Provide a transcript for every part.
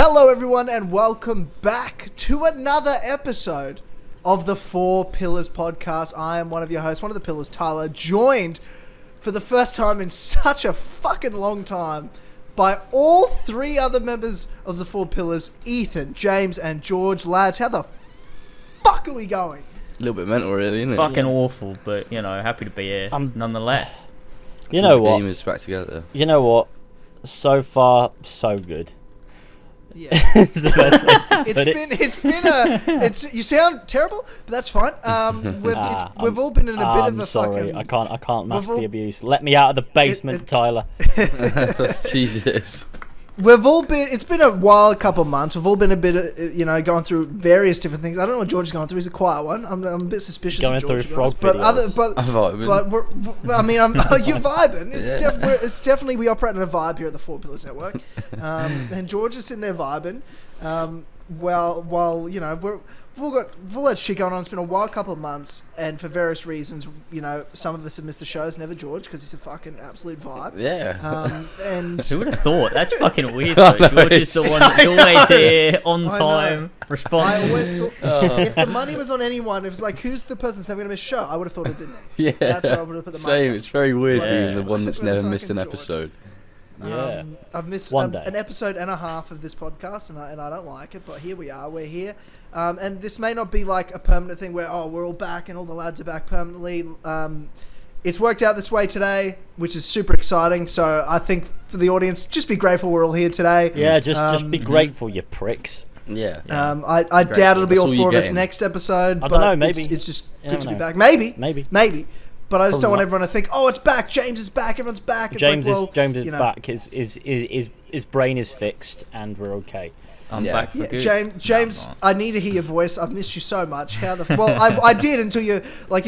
Hello everyone and welcome back to another episode of the Four Pillars podcast. I am one of your hosts, one of the pillars, Tyler, joined for the first time in such a fucking long time by all three other members of the Four Pillars, Ethan, James and George. Lads, how the fuck are we going? A little bit mental really, isn't it? Fucking awful, but you know, happy to be here nonetheless. You know what? The game is back together. You know what? So far, so good. Yeah, It's the best way to put it. You sound terrible, but that's fine. We've all been in a bit of a sorry. fucking. I can't mask the abuse. Let me out of the basement, Tyler. Jesus. It's been a wild couple of months. We've all been a bit, going through various different things. I don't know what George is going through. He's a quiet one. I'm a bit suspicious Going of George. through frog but videos. I'm vibing. you're vibing. It's definitely, we operate on a vibe here at the Four Pillars Network. And George is sitting there vibing. While we've all had shit going on. It's been a wild couple of months, and for various reasons, some of us have missed the shows. Never George, because he's a fucking absolute vibe. Yeah. And Who would have thought? That's fucking weird though. George is the one that's always here, on time, responsive. I always thought, if the money was on anyone, it was like, who's the person that's never going to miss a show? I would have thought it'd been me. Yeah. That's where I would have put the money. Same. It's very weird being Yeah. the one that's never missed an George. episode. Yeah. I've missed One day. an episode and a half of this podcast, and I don't like it, but here we are. We're here. And this may not be like a permanent thing where, we're all back and all the lads are back permanently. It's worked out this way today, which is super exciting. So I think for the audience, just be grateful we're all here today. Yeah, just be grateful, you pricks. Yeah. I doubt it'll be all That's all four of you're us getting. next episode. I but don't know, maybe. It's just You good to never be know. back. Maybe. Maybe. But I just don't want Probably everyone to think, it's back. James is back. Everyone's back. It's James like, well, is back. His brain is fixed, and we're okay. I'm back for Yeah, good. James, No, I need to hear your voice. I've missed you so much. I did until you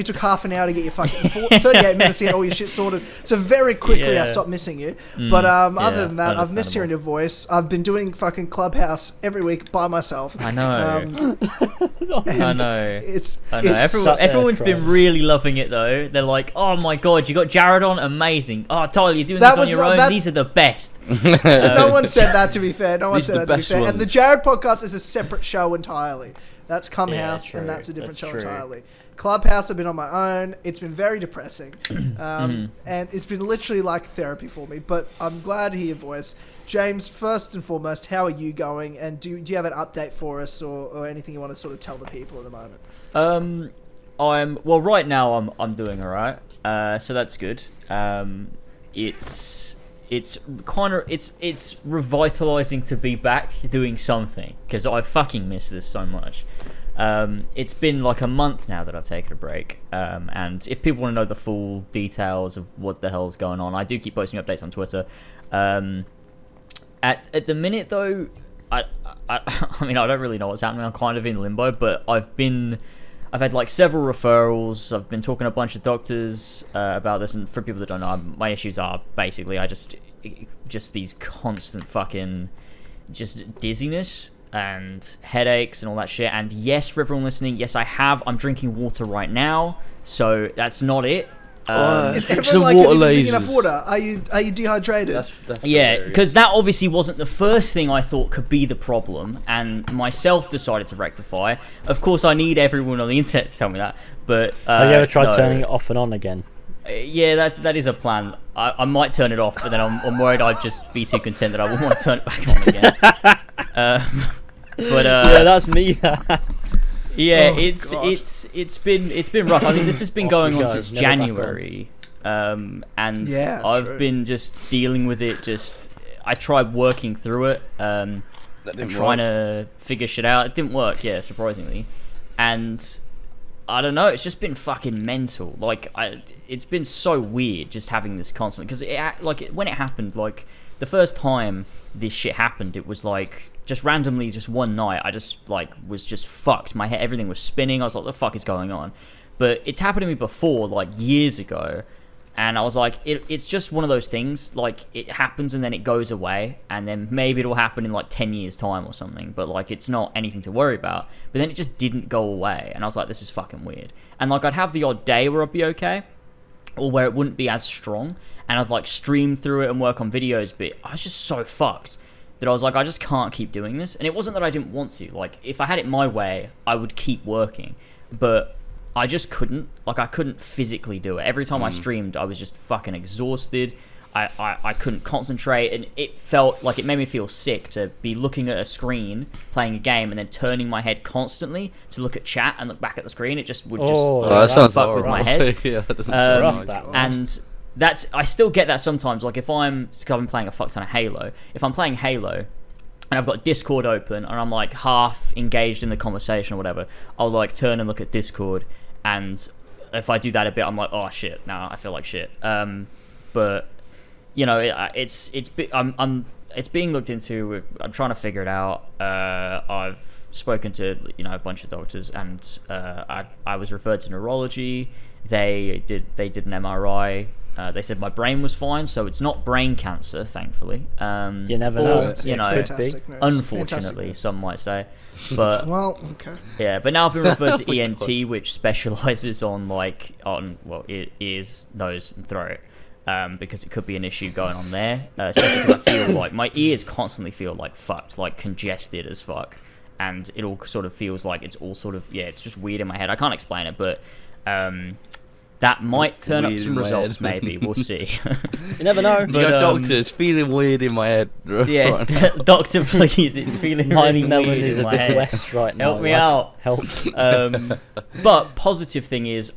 took half an hour to get your fucking 38 minutes to get all your shit sorted. So very quickly I Yeah. stopped missing you. But other than that, I've missed understandable. hearing your voice. I've been doing fucking Clubhouse every week by myself. I know. I know. It's Everyone's been really loving it though. They're like, "Oh my god, you got Jared on, amazing! Oh, Tyler, you're doing That this on was your not- own. that's- These are the best." no one said that, to be fair. No one These are said the that, to be best fair. And the ones. Jared podcast is a separate show entirely. That's Come Yeah, House, true. and that's a different That's show true. entirely. Clubhouse, I've been on my own. It's been very depressing. And it's been literally like therapy for me. But I'm glad to hear your voice. James, first and foremost, how are you going? And do you have an update for us or anything you want to sort of tell the people at the moment? Right now I'm doing all right. So that's good. It's revitalizing to be back doing something because I fucking miss this so much. It's been like a month now that I've taken a break. And if people want to know the full details of what the hell's going on, I do keep posting updates on Twitter. At the minute though, I mean I don't really know what's happening. I'm kind of in limbo, but I've had like several referrals. I've been talking to a bunch of doctors about this, and for people that don't know, my issues are basically I just these constant fucking just dizziness and headaches and all that shit. And yes, for everyone listening, yes, I'm drinking water right now, so that's not it. Is drink everyone some like, water, have you been drinking enough lasers. water? Are you dehydrated? That's Yeah, hilarious. because that obviously wasn't the first thing I thought could be the problem, and myself decided to rectify. Of course, I need everyone on the internet to tell me that, but Have you ever tried no. turning it off and on again? Yeah, that is a plan. I might turn it off, but then I'm worried I'd just be too content that I wouldn't want to turn it back on again. Yeah, that's me. Yeah, Oh, it's been rough. I mean, this has been Off going we on go, since never back on. January, and Yeah, I've true. been just dealing with it. I tried working through it, That and didn't trying work. to figure shit out. It didn't work, yeah, surprisingly, and I don't know. It's just been fucking mental. Like, it's been so weird just having this constant because when it happened, like the first time this shit happened, it was like. Just randomly, just one night, I just was just fucked. My head, everything was spinning. I was like, "What the fuck is going on?" But it's happened to me before, like years ago, and I was like, "It's just one of those things. Like it happens and then it goes away, and then maybe it'll happen in like 10 years time or something. But like it's not anything to worry about." But then it just didn't go away, and I was like, "This is fucking weird." And like I'd have the odd day where I'd be okay, or where it wouldn't be as strong, and I'd like stream through it and work on videos, but I was just so fucked. that I was like, I just can't keep doing this. And it wasn't that I didn't want to. Like, if I had it my way, I would keep working. But I just couldn't. Like, I couldn't physically do it. Every time I streamed, I was just fucking exhausted. I couldn't concentrate, and it felt like it made me feel sick to be looking at a screen, playing a game, and then turning my head constantly to look at chat and look back at the screen. It just would that sounds fuck with my head. Yeah, that doesn't sound rough, nice. And that's, I still get that sometimes. Like, if I'm playing a fuck ton of Halo, if I'm playing Halo and I've got Discord open and I'm like half engaged in the conversation or whatever, I'll like turn and look at Discord, and if I do that a bit, I'm like, oh shit, now I feel like shit. But you know, it's being looked into. I'm trying to figure it out. I've spoken to a bunch of doctors, and I was referred to neurology. They did an MRI. They said my brain was fine, so it's not brain cancer, thankfully. You never know. Fantastic news. Unfortunately, some might say. But well, okay. yeah, but now I've been referred to Oh my ENT, which specializes on ears, nose, and throat. Because it could be an issue going on there, especially because I feel like my ears constantly feel like fucked, like congested as fuck, and it all sort of feels like it's all sort of it's just weird in my head. I can't explain it, but that might turn up some results. Maybe we'll see. You never know. You But, got doctors feeling weird in my head. Yeah, doctor, please. It's feeling Mighty really Melon weird is in a my bit head. west right now. Help me lads. out. Help. But positive thing is,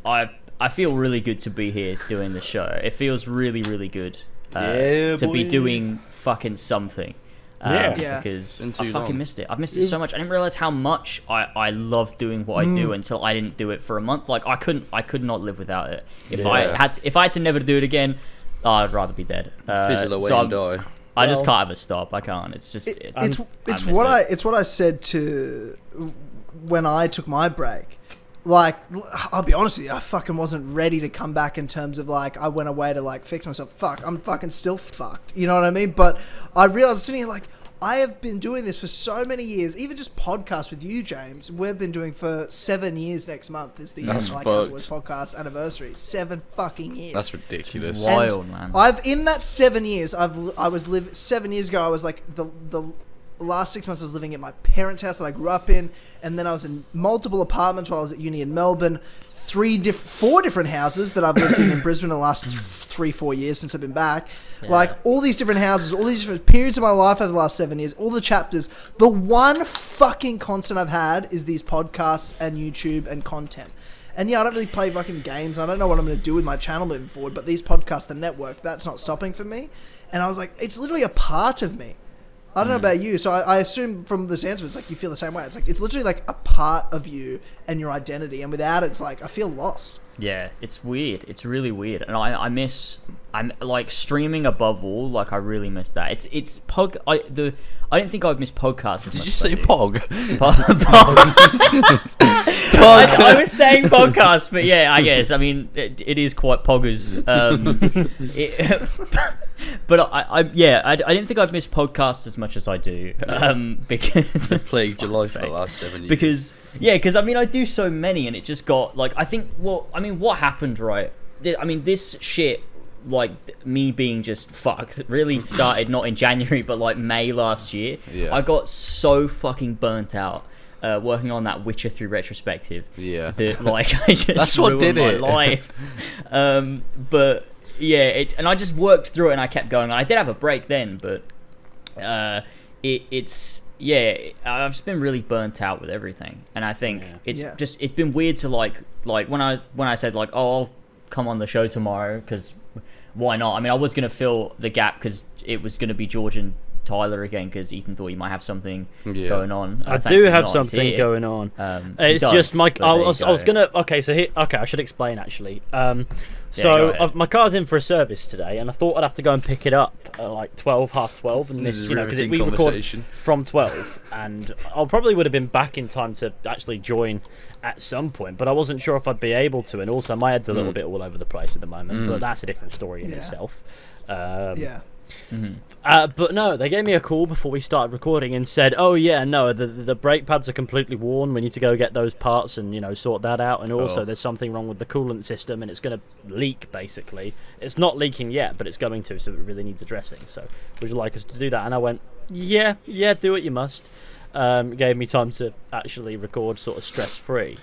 I feel really good to be here doing the show. It feels really, really good to be doing fucking something. Yeah. Because Been I too fucking long. missed it. I've missed it so much. I didn't realize how much I love doing what I do until I didn't do it for a month. Like, I could not live without it. If I had to never do it again, I'd rather be dead. Fizzle away so and die. I just can't ever stop. I can't. It's just It's what I said to when I took my break. Like, I'll be honest with you, I fucking wasn't ready to come back in terms of, like, I went away to, like, fix myself. Fuck, I'm fucking still fucked. You know what I mean? But I realized sitting here, like, I have been doing this for so many years. Even just podcasts with you, James, we've been doing for 7 years next month. Is the That's Like fucked. Always podcast anniversary. 7 fucking years. That's ridiculous. wild, man. I've in that 7 years, 7 years ago. I was like the last 6 months I was living at my parents' house that I grew up in, and then I was in multiple apartments while I was at uni in Melbourne. 4 different houses that I've lived in Brisbane in the last 3-4 years since I've been back. Yeah. Like, all these different houses, all these different periods of my life over the last 7 years, all the chapters. The one fucking constant I've had is these podcasts and YouTube and content. And yeah, I don't really play fucking games. I don't know what I'm going to do with my channel moving forward, but these podcasts, the network, that's not stopping for me. And I was like, it's literally a part of me. I don't know about you, so I assume from this answer, it's like you feel the same way. It's like, it's literally like a part of you and your identity, and without it, it's like, I feel lost. Yeah, it's weird. It's really weird, and I'm like streaming above all. Like, I really miss that. It's I didn't think I'd miss podcasts as Did much you as say I do. pog? I was saying podcast, but yeah, I guess. I mean, it is quite poggers. But I didn't think I'd miss podcasts as much as I do. Because It's plagued your life for the last 7 years. because I mean, I do so many, and it just got like, I think what happened, right? I mean, this shit, like, me being just fucked, really started not in January but like May last year. Yeah. I got so fucking burnt out working on that Witcher 3 retrospective. Yeah. That, like, I just That's what ruined did my it. life. But yeah, and I just worked through it, and I kept going. I did have a break then, but I've just been really burnt out with everything, and I think it's been weird to like when I said, like, oh, I'll come on the show tomorrow, because why not? I mean, I was gonna fill the gap because it was gonna be George and Tyler again, because Ethan thought he might have something going on. I do have something going on. It's just my. I was gonna. Okay, so here. Okay, I should explain actually. My car's in for a service today, and I thought I'd have to go and pick it up at like 12:30, and miss, because we record from 12, and I probably would have been back in time to actually join at some point, but I wasn't sure if I'd be able to, and also my head's a little bit all over the place at the moment, but that's a different story in itself. But no, they gave me a call before we started recording and said, oh yeah, no, the brake pads are completely worn, we need to go get those parts and sort that out, and also there's something wrong with the coolant system and it's going to leak. Basically, it's not leaking yet, but it's going to, so it really needs addressing. So would you like us to do that? And I went, yeah, do what you must. Gave me time to actually record sort of stress-free.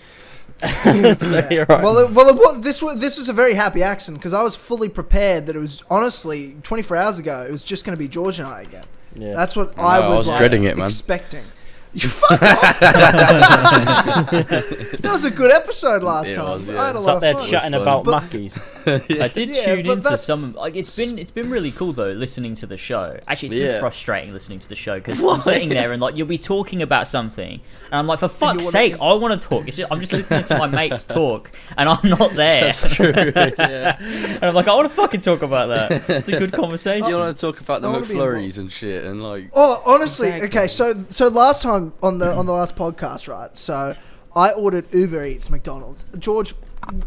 So you're right. This was a very happy accident because I was fully prepared that it was honestly 24 hours ago. It was just going to be George and I again. Yeah. That's what I was dreading it, man. Expecting. You fuck off. That was a good episode last time. I had a lot of fun. Chatting about Mackies. I did tune into some. Like it's been really cool though listening to the show. Actually, it's been frustrating listening to the show because I'm sitting there and like you'll be talking about something and I'm like, for fuck's sake, I want to talk. I'm just listening to my mates talk and I'm not there. That's true. Yeah. And I'm like, I want to fucking talk about that. It's a good conversation. You want to talk about the McFlurries and shit and like. Oh, honestly, okay. So last time on the last podcast, right? So I ordered Uber Eats McDonald's. George,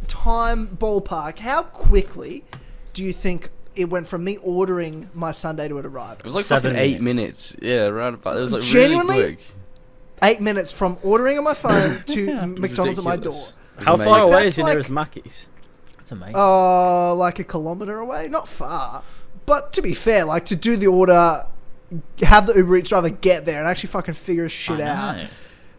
time ballpark. How quickly do you think it went from me ordering my Sunday to it arriving? It was like 7 8 minutes. Yeah, around about. It was like genuinely really quick. 8 minutes from ordering on my phone to McDonald's at my door. How far away is the nearest Mackey's? That's amazing. Like a kilometre away. Not far, but to be fair, like to do the order. Have the Uber Eats driver get there and actually fucking figure shit out.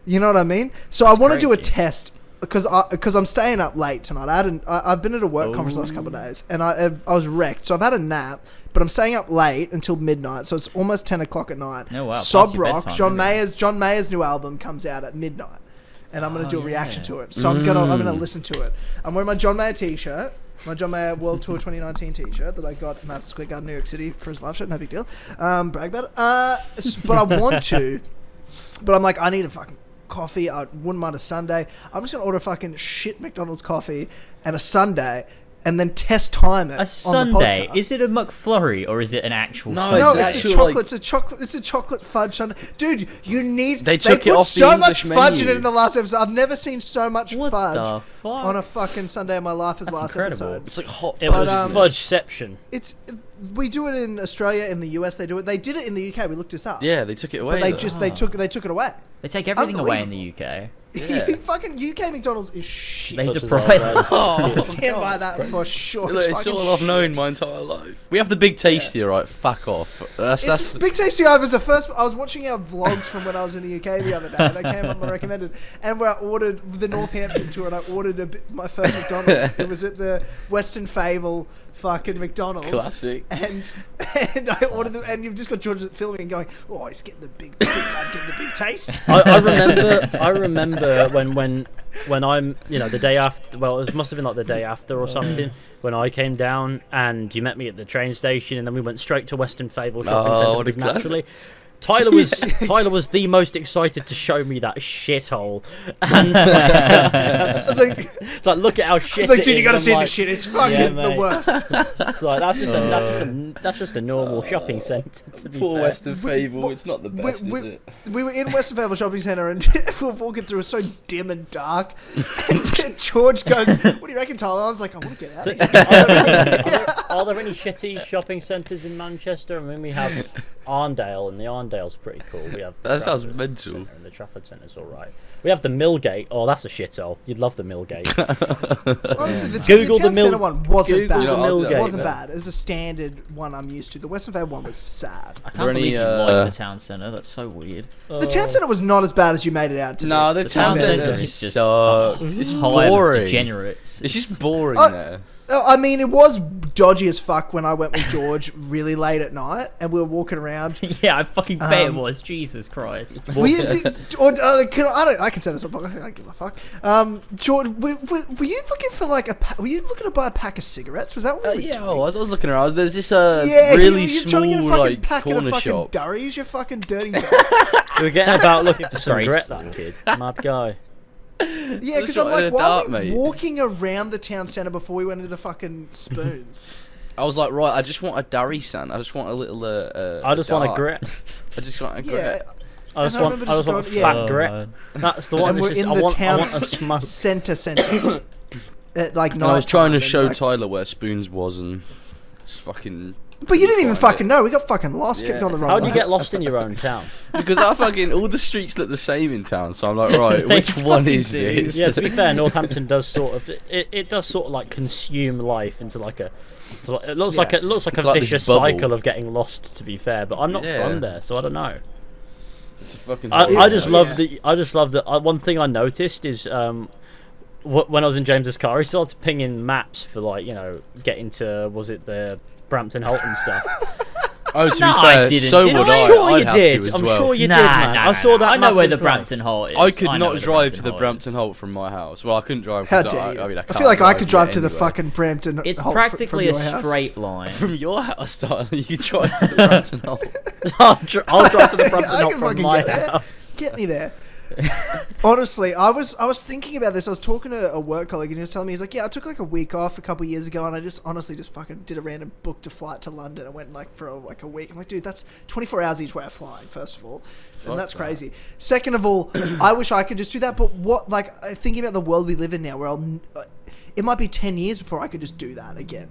You know what I mean? So I want to do a test because I'm staying up late tonight. I've been at a work conference the last couple of days and I was wrecked. So I've had a nap, but I'm staying up late until midnight. So it's almost 10 o'clock at night. Oh, wow. Sob Rock, John Mayer's new album comes out at midnight, and I'm gonna do a reaction to it. So I'm gonna listen to it. I'm wearing my John Mayer t-shirt. My John Mayer World Tour 2019 t-shirt that I got at Madison Square Garden, New York City for his live show. No big deal. Brag about it. But I want to. But I'm like, I need a fucking coffee. I wouldn't mind a sundae. I'm just going to order a fucking shit McDonald's coffee and a sundae and then test time it. A sundae? Is it a McFlurry or is it an actual sundae? No, it's a chocolate. It's a chocolate fudge sundae. Dude, you need. They took it off so the much English fudge menu. in it in the last episode. I've never seen so much what fudge the fuck? on a fucking sundae in my life as That's last incredible. episode. It's like hot. It was fudgeception. We do it in Australia, in the US. They do it. They did it in the UK. We looked this up. Yeah, they took it away. But they took it away. They take everything away in the UK. Yeah. Fucking UK McDonald's is shit. They deprive us. I stand by that for sure. Look, it's all I've known my entire life. We have the Big Tasty, right? Fuck off. That's Big Tasty. I was watching our vlogs from when I was in the UK the other day. They came up and recommended, and where I ordered the Northampton tour, and I ordered my first McDonald's. It was at the Western Fable fucking McDonald's. Classic. And I ordered them, and you've just got George filming and going, "Oh, he's getting the big getting the big taste." I remember when I'm, the day after. Well, it must have been like the day after or something. When I came down and you met me at the train station, and then we went straight to Western Fable shopping centre because naturally. Tyler was the most excited to show me that shithole, and it's like, look at how shit. It's like, dude, you gotta see this shit. It's fucking the worst. It's like that's just a normal shopping centre. Poor Western Fable. It's not the best, is it? We were in Western Fable shopping centre and we were walking through. It was so dim and dark. And George goes, "What do you reckon, Tyler?" I was like, "I want to get out of here." Are there any shitty shopping centres in Manchester? I mean, we have Arndale, and the Arndale's pretty cool. We have that sounds mental. And the Trafford Centre's all right. We have the Millgate. Oh, that's a shithole. You'd love the Millgate. Honestly, the Google town centre one wasn't bad. The Millgate, it wasn't bad. It was a standard one I'm used to. The Western Fable one was sad. I can't believe you like the town centre. That's so weird. The town centre was not as bad as you made it out to be. No, the town centre is just it's boring. Degenerates. It's just boring there. I mean, it was dodgy as fuck when I went with George really late at night and we were walking around. Yeah, I fucking bet it was. Jesus Christ. I can say this on podcast. I don't give a fuck. George, were you looking for were you looking to buy a pack of cigarettes? Was that what you were doing? I was looking around. There's this really small trying to get a fucking pack corner of fucking shop. durries, you fucking dirty dog. We were getting about looking for some cigarette, that kid. Mad guy. Yeah, because I'm like, why are we walking around the town centre before we went into the fucking Spoons? I was like, right, I just want a durry, son. I just want a little. I just want a grit. I just want a grit. I just want a fat grit. That's the one. And we're in the town centre. I was trying to show Tyler where Spoons was, and it's fucking But you didn't even fucking know. We got fucking lost. Kept going the wrong way. How do you get lost in your own town? Because all the streets look the same in town, so I'm like, right, which one is this? Yeah, to be fair, Northampton does sort of it does sort of like consume life into like a. It looks like a vicious cycle of getting lost. To be fair, but I'm not from there, so I don't know. It's a fucking. I just love that. One thing I noticed is when I was in James's car, he started pinging maps for like getting to the Brampton Holton stuff. Oh, to be fair, so would I. I'm sure you did. I'm sure you did, man. I saw that. I know where the Brampton Holt is. I could not drive to the Brampton Holt from my house. Well, I couldn't drive. How dare you? I feel like I could drive to the fucking Brampton Holt. It's practically a straight line. From your house, Tyler, you could drive to the Brampton Holt. I'll drive to the Brampton Holt from my house. Get me there. Honestly, I was thinking about this. I was talking to a work colleague and he was telling me, he's like, yeah, I took like a week off a couple of years ago and I just fucking did a random booked a flight to London and went like for a week. I'm like, dude, that's 24 hours each way of flying, first of all. And that's crazy. Second of all, I wish I could just do that, but thinking about the world we live in now where it might be 10 years before I could just do that again.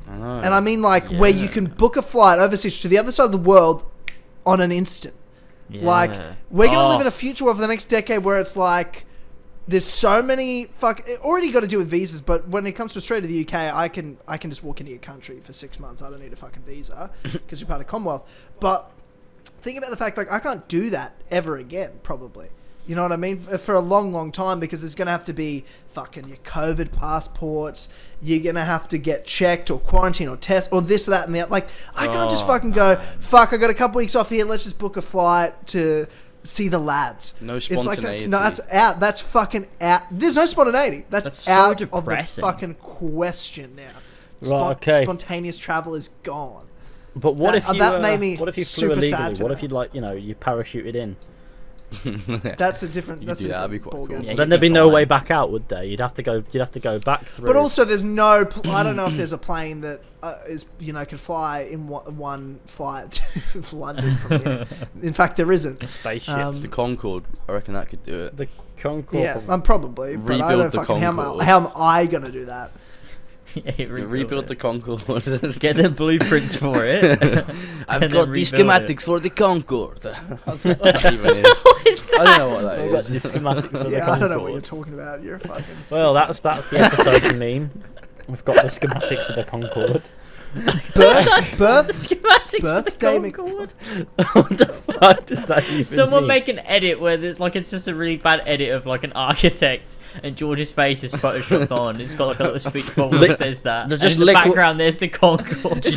I know. And I mean where you can book a flight overseas to the other side of the world on an instant. Yeah. Like, we're going to live in a future of the next decade where it's like, there's so many already got to deal with visas, but when it comes to Australia to the UK, I can just walk into your country for 6 months. I don't need a fucking visa because you're part of Commonwealth. But think about the fact, like, I can't do that ever again, probably. You know what I mean? For a long, long time, because there's going to have to be fucking your COVID passports. You're going to have to get checked or quarantine or test or this, that, and that. Like, I can't just fucking go, fuck, I got a couple weeks off here. Let's just book a flight to see the lads. No spontaneity. It's like, that's out. That's fucking out. There's no spontaneity. That's out so of the fucking question now. Spontaneous travel is gone. But what if you flew illegally? What if you you parachuted in? That's a different. That's that'd be quite cool. Yeah, then there'd be no way back out, would there? You'd have to go back through. But also, there's no. I don't know if there's a plane that is can fly in one flight to London from here. In fact, there isn't. A spaceship. The Concorde. I reckon that could do it. The Concorde. Yeah, I'm probably. But I don't fucking. How am I gonna do that? Rebuild the Concorde. Get the blueprints for it. I've got the schematics for the Concorde. I don't know what that even is. What is that? I don't know what that is. The schematics for the Concorde. I don't know what you're talking about. You're fucking. Well, that's the episode meme. We've got the schematics for the Concorde. Birthday. What the fuck does that even Someone mean? make an edit where there's it's just a really bad edit of an architect and George's face is photoshopped on. It's got a little speech bubble that says that. And in the background there's the Concorde. You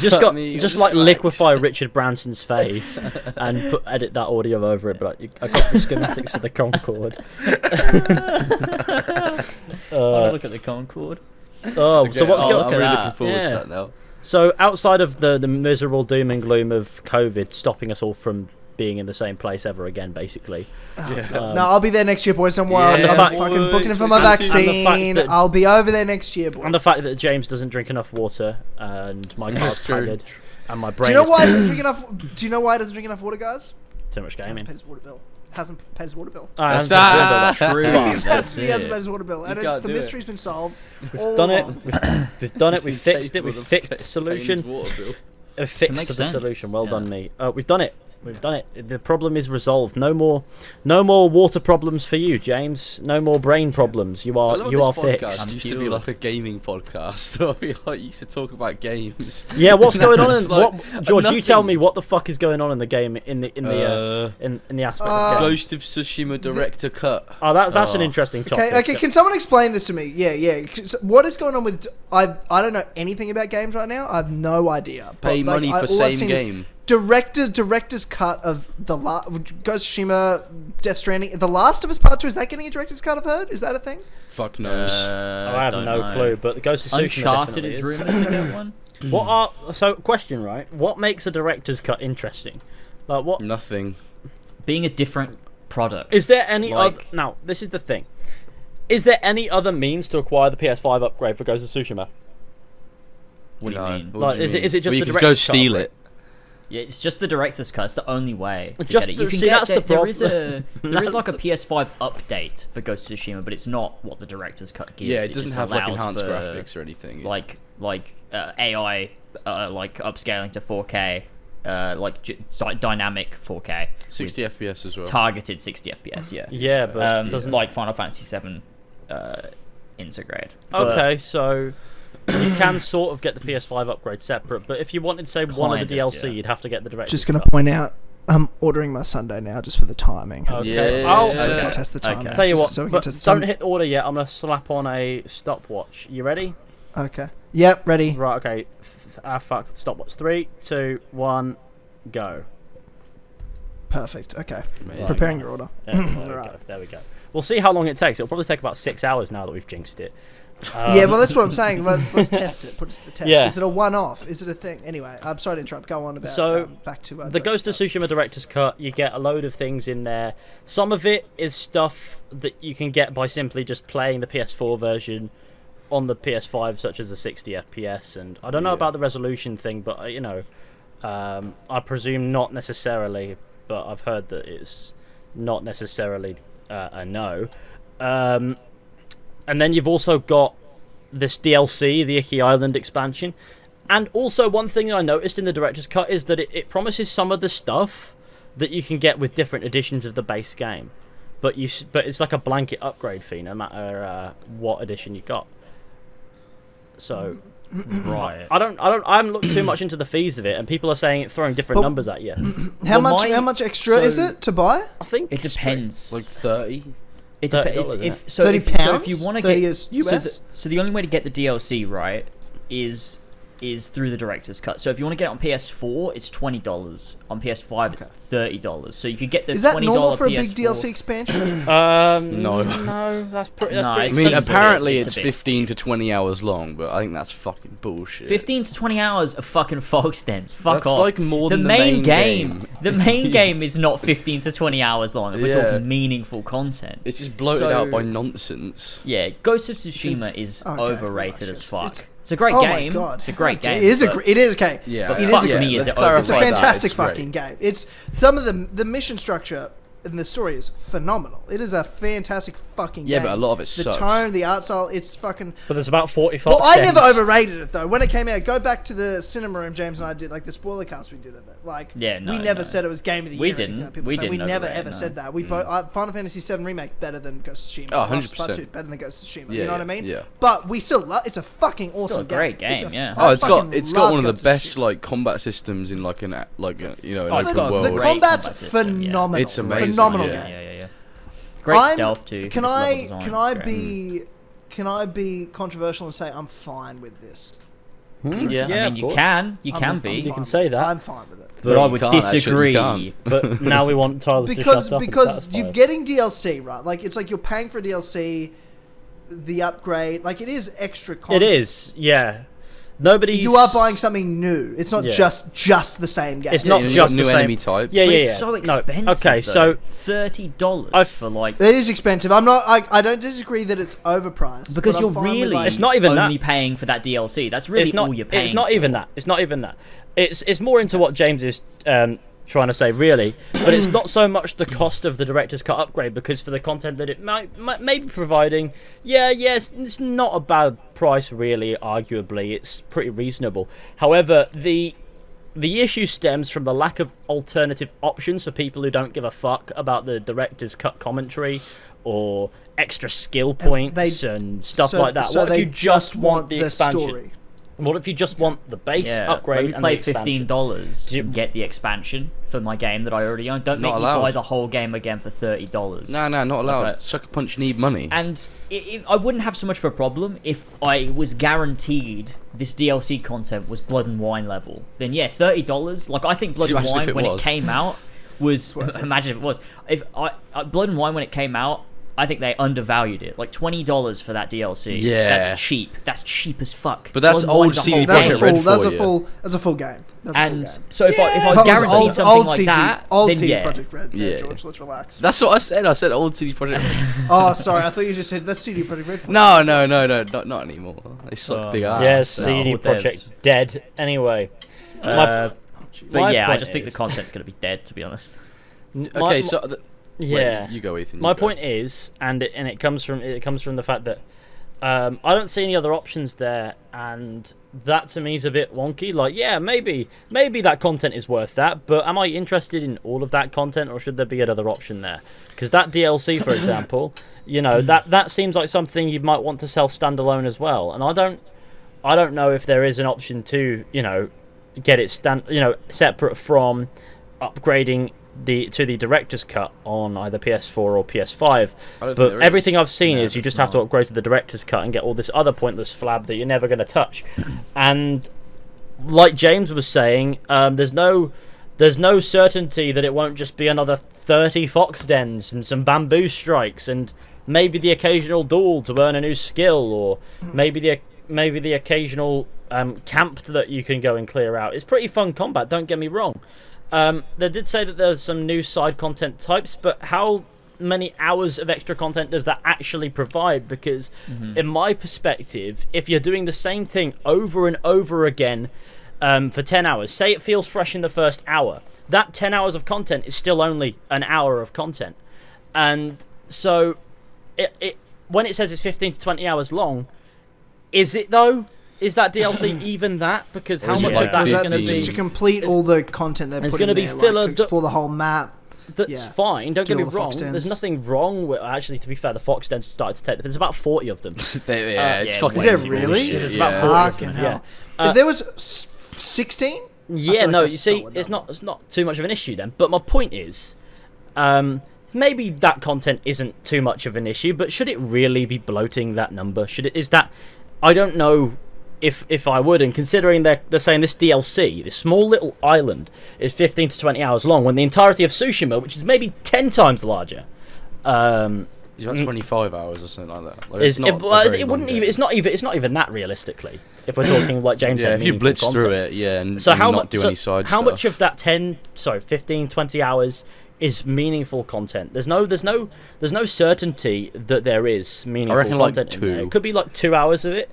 just liquefy Richard Branson's face and edit that audio over it. But I got the schematics for the Concorde. Look at the Concorde. Oh, so what's going on? I'm really looking forward to that now. So outside of the miserable doom and gloom of COVID stopping us all from being in the same place ever again, basically. No, I'll be there next year, boys. Don't worry. I'm fucking booking it for my vaccine. I'll be over there next year, boys. And the fact that James doesn't drink enough water and my car's haggard and my brain. Do you know why he doesn't drink enough? Do you know why he doesn't drink enough water, guys? Too much gaming. Hasn't paid his water bill. That's true. He hasn't paid his water bill, and the mystery's been solved. We've done it. We've done it. We've fixed it. We've fixed the solution. We've fixed the solution. Well done, me. We've done it. We've done it. The problem is resolved. No more water problems for you, James. No more brain problems. You are fixed. It used to be like a gaming podcast. I feel like you used to talk about games. Yeah, what's going on? George, you tell me what the fuck is going on in the game in the aspect of Ghost of Tsushima director cut. Oh, that's an interesting topic. Okay, can someone explain this to me? Yeah. What is going on with? I don't know anything about games right now. I have no idea. Pay money for same game. Director's cut of the Ghost of Tsushima, Death Stranding, The Last of Us Part 2. Is that getting a director's cut? I've heard. Is that a thing? Fuck knows. I have no clue. But the Ghost of Tsushima Uncharted is rumored to get one. Question, right? What makes a director's cut interesting? Like what? Nothing. Being a different product. Is there any other? Now, this is the thing. Is there any other means to acquire the PS5 upgrade for Ghost of Tsushima? What do you mean? Like, is it just the director's cut? Go steal it. Yeah, it's just the director's cut. It's the only way to just get it. You can that's the problem. There is like a PS5 update for Ghost of Tsushima, but it's not what the director's cut gives. Yeah, it doesn't have like enhanced graphics or anything. Like like AI, like upscaling to 4K, like dynamic 4K, 60 FPS as well. Targeted 60 FPS. Yeah. Yeah, but doesn't like Final Fantasy 7 integrate. Okay, so you can sort of get the PS5 upgrade separate, but if you wanted, say, one of the DLC, you'd have to get the director's Just going to cut. point out, I'm ordering my Sunday now just for the timing. Okay. So we can test the timing. Tell you what, so we but can test don't hit order yet. I'm going to slap on a stopwatch. You ready? Okay. Yep, ready. Right, okay. Fuck. Stopwatch. 3, 2, 1, go. Perfect. Okay. Amazing. Preparing your order. There we go. We'll see how long it takes. It'll probably take about 6 hours now that we've jinxed it. Yeah, well, that's what I'm saying. Let's test it. Put it to the test. Yeah. Is it a one-off? Is it a thing? Anyway, I'm sorry to interrupt. Go on about. So, back to the Ghost of Tsushima Director's Cut, you get a load of things in there. Some of it is stuff that you can get by simply just playing the PS4 version on the PS5, such as the 60 FPS. And I don't know about the resolution thing, but I presume not necessarily. But I've heard that it's not necessarily a no. And then you've also got this DLC, the Icky Island expansion. And also one thing I noticed in the Director's Cut is that it promises some of the stuff that you can get with different editions of the base game. But it's like a blanket upgrade fee, no matter what edition you got. So Right. I haven't looked too much into the fees of it, and people are saying it throwing different numbers at you. How much extra is it to buy? I think It depends. Like 30. It $30, depends. isn't it? So £30? if you want to 30 get is US? so the only way to get the DLC right is through the Director's Cut. So if you want to get it on PS4, it's $20. On PS5, it's $30. So you could get the Is that $20 normal for a PS4. big DLC expansion? No, that's pretty. No, I It's mean, a bit- apparently it's it's a bit 15 to 20 hours long, but I think that's fucking bullshit. 15 to 20 hours of fucking fog stands. Fuck That's off. like more than the main main game. The main game is not 15 to 20 hours long. If we're Yeah. talking meaningful content. It's just bloated So- out by nonsense. Yeah, Ghost of Tsushima is Okay, overrated as right. fuck. It's a great Oh game. my god, It's a great game. It is but- it is okay. Yeah, But it fuck is a, me, is let's it clarify it's a that. fantastic It's great. fucking game. It's some of the mission structure and the story is phenomenal. It is a fantastic fucking game. Yeah, but a lot of it the sucks. tone, the art style, it's fucking. But there's about 45. Well, I never overrated it though. When it came out, go back to the cinema room. James and I did like the spoiler cast we did of it. Like, Yeah, no, we never no. said it was game of the year. We or anything didn't. like people We say. didn't We never overrate it, ever no. said that. We both Final Fantasy VII remake better than Ghost of Tsushima. Oh, Last 100%. Part 2 better than Ghost of Tsushima. Yeah, you know what yeah, I mean? yeah. But we still love. It's a fucking awesome a great It's game, yeah. Oh, it's got fucking it's love got one of the Ghost best Tsushima. like combat systems in like an Oh, open it's got world. The great combat's combat system, yeah. phenomenal. It's amazing, Phenomenal yeah. game. Yeah. Great I'm- stealth too. Can level I design, can I it's great. be controversial and say I'm fine with this? Yeah, I mean, of you course. can I'm can be, You can fine say with it. that. I'm fine with it. but I You would can't, actually, you disagree. can't. But now we want Tyler to because shut up and because satisfy you're us. getting DLC, right? Like it's like you're paying for DLC, the upgrade. Like it is extra It content. is, yeah. Nobody. You are buying something new. It's not Yeah. just the same game. It's Yeah, not you got just new the same enemy types. Yeah, But yeah, it's yeah. so No, expensive. okay, so $30 for like. It is expensive. I'm not. I don't disagree that it's overpriced. Because but you're I'm fine with, really like, It's not even only that. paying for that DLC. That's really all you're paying. It's not even that. It's not even that. It's more into what James is trying to say, really. But it's not so much the cost of the director's cut upgrade, because for the content that it may be providing, yes, it's not a bad price, really. Arguably, it's pretty reasonable. However, the issue stems from the lack of alternative options for people who don't give a fuck about the director's cut commentary or extra skill points and stuff like that. So What if they you just want the expansion? story. What if you just want the base upgrade Let me and play the expansion? $15 to you- get the expansion for my game that I already own. Don't Not make allowed. me buy the whole game again for $30. No, not allowed. Okay. Sucker punch need money. And I wouldn't have so much of a problem if I was guaranteed this DLC content was Blood and Wine level. Then yeah, $30. Like I think Blood and Imagine if Wine it when was. it came out was imagine if it was. If Blood and Wine when it came out, I think they undervalued it. Like $20 for that DLC. Yeah. That's cheap. That's cheap as fuck. But that's Blood and old Wine's a CD whole That's Projekt a game. Red full. That's for a you. full. That's a full game. That's a full And game. so if I was That was guaranteed something like that, old then CD yeah. Projekt Red. Yeah, Yeah. George, let's relax. That's what I said. I said old CD Projekt. Oh, sorry. I thought you just said that's CD Projekt Red. No, not anymore. They suck big ass. Yes, CD all Projekt devs. dead. Anyway, But my yeah, I point just think the is- content's gonna be dead, to be honest. Okay, so yeah. wait, you go, Ethan. My you go. point is, and it comes from the fact that I don't see any other options there, and that to me is a bit wonky. Like, yeah, maybe that content is worth that, but am I interested in all of that content, or should there be another option there? Because that DLC, for example, that seems like something you might want to sell standalone as well, and I don't know if there is an option to get it separate from upgrading to the director's cut on either PS4 or PS5. But everything I've seen is you just have to upgrade to the director's cut and get all this other pointless flab that you're never going to touch. And like James was saying, there's no certainty that it won't just be another 30 fox dens and some bamboo strikes and maybe the occasional duel to earn a new skill, or maybe the occasional camp that you can go and clear out. It's pretty fun combat, don't get me wrong. They did say that there's some new side content types, but how many hours of extra content does that actually provide? Because in my perspective, if you're doing the same thing over and over again for 10 hours, say it feels fresh in the first hour, that 10 hours of content is still only an hour of content. And so when it says it's 15 to 20 hours long, is it though? Is that DLC even that? Because how much of that's going to be... Just to complete all the content they're putting in there, filler to explore the whole map. That's fine, don't get me wrong. There's nothing wrong with... Actually, to be fair, the fox dens started to take... There's about 40 of them. It's fucking... Is there really? There's about 40 of them, if there was 16? Yeah, no, you see, it's not too much of an issue then. But my point is... maybe that content isn't too much of an issue, but should it really be bloating that number? I don't know if I would, and considering they're saying this DLC, this small little island, is 15 to 20 hours long, when the entirety of Tsushima, which is maybe 10 times larger, it's about 25 hours or something like that. It's not even that realistically. If we're talking like James said, if you blitz through it, and not do any side stuff. How much of that 15, 20 hours is meaningful content? There's no certainty that there is meaningful content in there. It could be like 2 hours of it.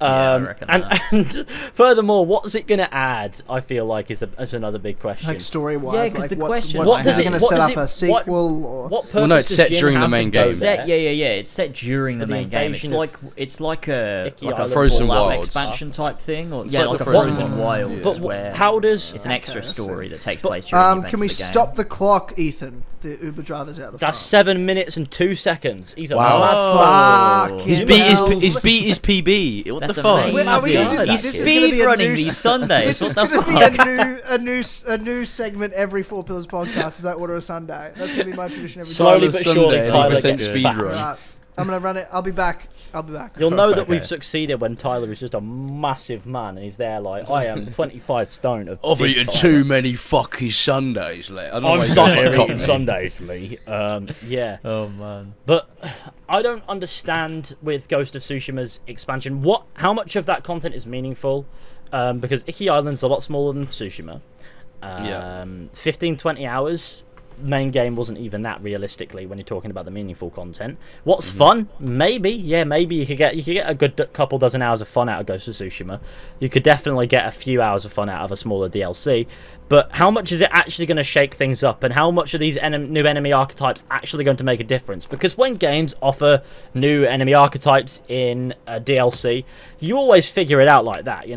And furthermore, what's it going to add? I feel like is another big question. Like story-wise, because like the question: what is it going to set up a sequel? What purpose it's set during the main game. It's set during the main game. It's like a Frozen Wilds expansion type thing, or like a Frozen Wilds. But where how does it's an extra story that takes place during the events can we of the game. stop the clock, Ethan? The Uber driver's out the front. That's 7 minutes and 2 seconds. He's a mad fuck. He's beat his PB. What the fuck? He's speed running these Sundays. This is going to be a new segment every Four Pillars podcast. Is that Order of Sunday? That's going to be my tradition every slowly but surely. Tyler gets speed fat. run. Right, I'm going to run it. I'll be back. You'll know that we've succeeded when Tyler is just a massive man and he's there like, I am 25 stone. I've eaten too many fucking Sundays. I'm sorry eating Sundays, Lee. Yeah. Oh man. But I don't understand with Ghost of Tsushima's expansion how much of that content is meaningful, because Iki Island's a lot smaller than Tsushima. 15-20 hours. Main game wasn't even that realistically when you're talking about the meaningful content. What's fun? Maybe you could get a good couple dozen hours of fun out of Ghost of Tsushima. You could definitely get a few hours of fun out of a smaller DLC. But how much is it actually going to shake things up, and how much are these new enemy archetypes actually going to make a difference? Because when games offer new enemy archetypes in a DLC, you always figure it out like that.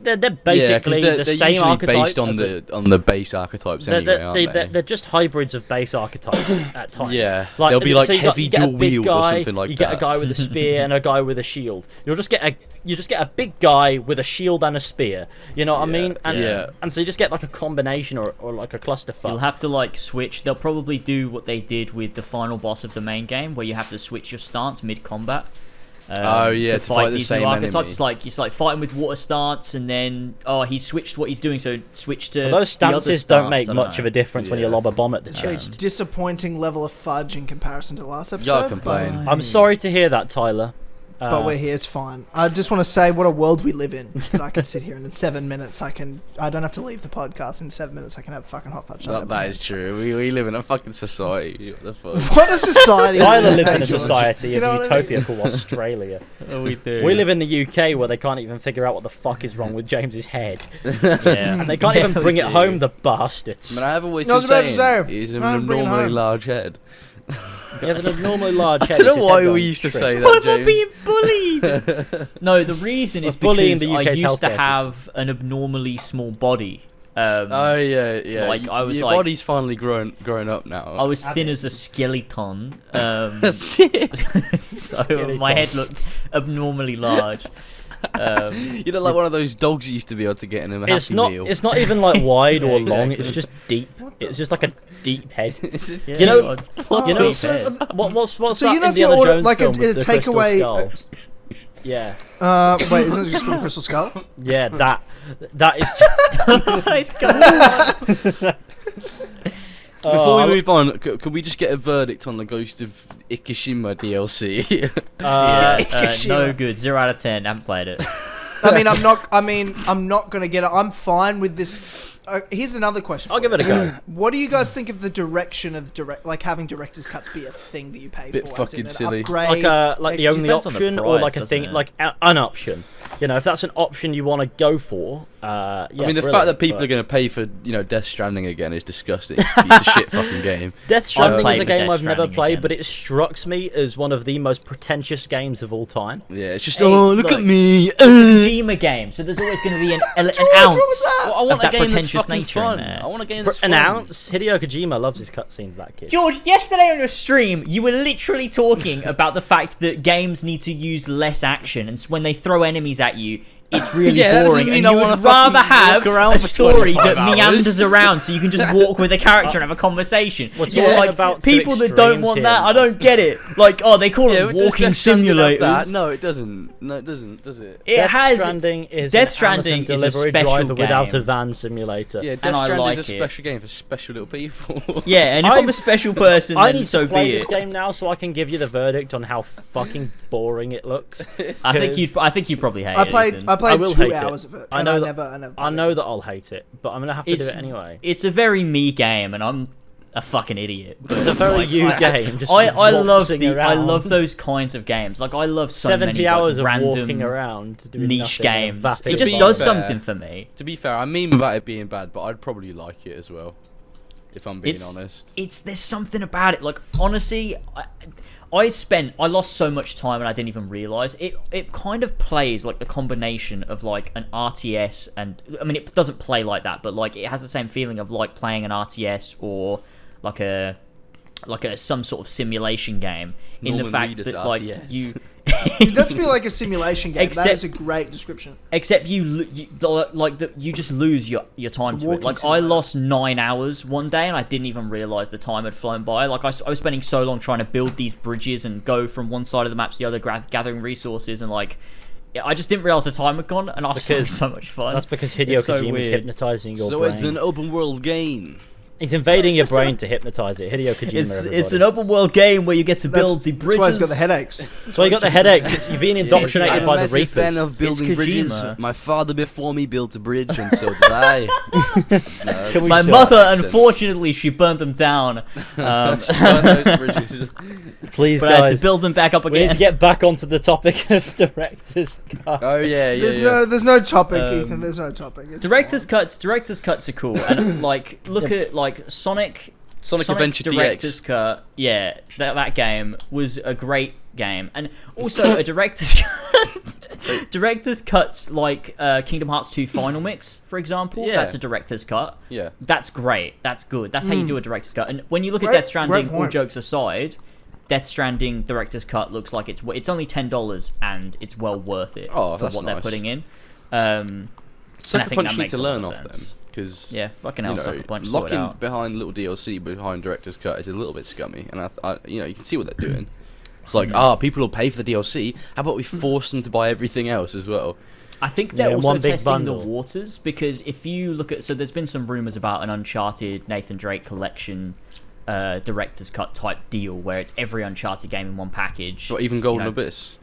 They're basically the same archetypes. Based on the base archetypes anyway, aren't they? They're just hybrids of base archetypes at times. Yeah, they'll be like heavy dual wield or something like that. You get a guy with a spear and a guy with a shield. You just get a big guy with a shield and a spear. You know what I mean? And so you just get like a combination or like a clusterfuck. You'll have to like switch. They'll probably do what they did with the final boss of the main game, where you have to switch your stance mid-combat. To fight the same enemy. It's like fighting with water stance, and then he switched what he's doing, so switch to those stances don't make much of a difference when you lob a bomb at the chest. Disappointing level of fudge in comparison to the last episode. Y'all complain. I'm sorry to hear that, Tyler. But we're here, it's fine. I just want to say what a world we live in. That I can sit here and in 7 minutes I don't have to leave the podcast. In 7 minutes I can have a fucking hot fudge. That is true. We live in a fucking society. What the fuck? What a society. Tyler lives in a society of utopia called Australia. We do. We live in the UK where they can't even figure out what the fuck is wrong with James's head. And they can't even bring it home, the bastards. I mean, I have always been saying he's an abnormally large head. He has an abnormally large head. I don't know why we used to say that, Why am James. I being bullied? No, the reason is bullying because the I UK's used to healthcare have an abnormally small body. Oh yeah. Like I was your like, body's finally grown up now. I was thin as a skeleton. So my head looked abnormally large. You look like one of those dogs you used to be able to get in a Happy Meal. It's not even like wide or Yeah, long. exactly. It's just deep. It's just like a deep head. Yeah, You know, what you know, deep head? what's So that you know if you Indiana order Jones like a film with the crystal takeaway. skull? Yeah, Wait, isn't it just called Crystal Skull? yeah, that is. Before we move on, could we just get a verdict on the Ghost of Ikishima DLC? No good. 0 out of 10. Haven't played it. I'm not gonna get it. I'm fine with this. Here's another question. I'll give it a go. What do you guys think of the direction of having director's cuts be a thing that you pay Bit for? fucking silly. Upgrade, Like the only depends on the option, or price, like a doesn't thing, it? like an option. You know, if that's an option you want to go for, yeah. I mean, the fact that people are going to pay for Death Stranding again is disgusting. It's a piece of shit fucking game. Death Stranding is a played game Death I've never Stranding played, again. but it strikes me as one of the most pretentious games of all time. Yeah, it's just Hey, look look, at me. It's a Kojima game, so there's always going to be an ounce Well, I want of that a game that's pretentious fucking nature fun. in there. I want a game that's An fun. ounce. Hideo Kojima loves his cutscenes. That kid. George, yesterday on your stream, you were literally talking about the fact that games need to use less action, and when they throw enemies at you, it's really Yeah, that doesn't boring, mean and I you wanna would rather fucking have walk around a for story 25 that hours. meanders around so you can just walk with a character and have a conversation. We're Yeah, talking like, about two people that don't extremes want here. that, I don't get it. Like, oh, they call Yeah, it but does walking Death Stranding have simulators. that? No, it doesn't. No, it doesn't. Does it? It Death has. Stranding is Death an Stranding Amazon is a delivery special driver without a game. van simulator. Yeah, Death And I Stranding like is a it. special game for special little people. Yeah, and if I'm a I've- special person, I then need so to play be this it. game now so I can give you the verdict on how fucking boring it looks. I think you probably hate I it. played Ethan. I will played hate 2 it. hours of it. I and know I that- never I know that I'll hate it, but I'm gonna have to do it anyway. It's a very me game, and I'm a fucking idiot. It's a very you game. Just I love waltzing I around. love those kinds of games. Like I love so 70 many hours like, of random walking around doing niche nothing and games. vapid It just be does fair- something for me. To be fair, I mean about it being bad, but I'd probably like it as well, if I'm being honest. There's something about it. Like honestly, I lost so much time and I didn't even realize it kind of plays like the combination of like an RTS and I mean it doesn't play like that, but like it has the same feeling of like playing an RTS or like a some sort of simulation game in Norman the fact Reedus that like RTS. you It does feel like a simulation game. That Except- is a great description. except you just lose your time It's a to it. walking Like I simulator. lost 9 hours one day and I didn't even realize the time had flown by. Like I was spending so long trying to build these bridges and go from one side of the map to the other, gathering resources, and like I just didn't realize the time had gone, and I was having so much fun. That's because Hideo It's so Kojima is weird. hypnotizing your So brain. it's an open world game. He's invading your brain to hypnotize it. Hideo Kojima. It's an open world game where you get to build the That's bridges. why he's got the headaches. So you got the headaches. You've been indoctrinated I'm by a the massive fan Reapers. of building It's bridges. Kojima. My father before me built a bridge, and so did I. Can we My shut mother, accent. unfortunately, she burnt them down. Burn those bridges. Please, But I had to guys. build them back up We need again. to get back onto the topic of director's cut. Oh yeah, yeah. There's no topic, Ethan. There's no topic. It's Director's fine. cuts are cool, and like look at like Sonic Adventure Director's DX. Cut. Yeah, that game was a great game, and also a director's cut. Director's cuts like Kingdom Hearts 2 Final Mix, for example. Yeah. That's a director's cut. Yeah. That's great. That's good. That's how you do a director's cut. And when you look at Great- Death Stranding, great all point. jokes aside, Death Stranding director's cut looks like it's only $10 and it's well worth it Oh, for that's what they're nice. putting in. Sucker I think that Punch need makes to a lot learn of off them sense. because Yeah, fucking hell, Sucker Punch sort it locking out. behind little DLC behind director's cut is a little bit scummy, and you can see what they're doing. It's like, people will pay for the DLC. How about we force them to buy everything else as well? I think they're Yeah, also one big testing bundle. the waters because if you look at, so there's been some rumors about an Uncharted Nathan Drake collection director's cut type deal where it's every Uncharted game in one package. Not even Golden know, Abyss.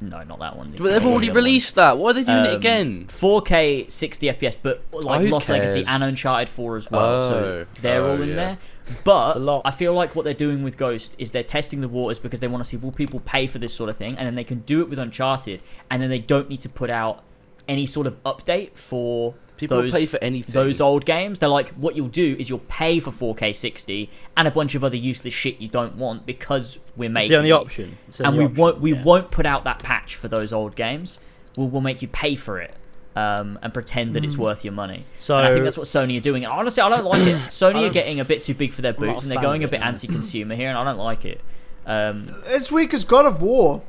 No, not that one. But they've already released that. Why are they doing it again? 4K 60 FPS, but like who Lost Legacy cares? and Uncharted 4 as well, so they're all in yeah. there. It's But a lot. I feel like what they're doing with Ghost is they're testing the waters because they want to see will people pay for this sort of thing, and then they can do it with Uncharted, and then they don't need to put out any sort of update for People will pay for anything. Those old games, they're like, what you'll do is you'll pay for 4K 60 and a bunch of other useless shit you don't want because we're making it's the only option. And we won't put out that patch for those old games. We'll make you pay for it. And pretend that it's worth your money. So and I think that's what Sony are doing. Honestly, I don't like it. Sony are getting a bit too big for their boots, and they're going a bit anti-consumer here, and I don't like it. It's weird because God of War,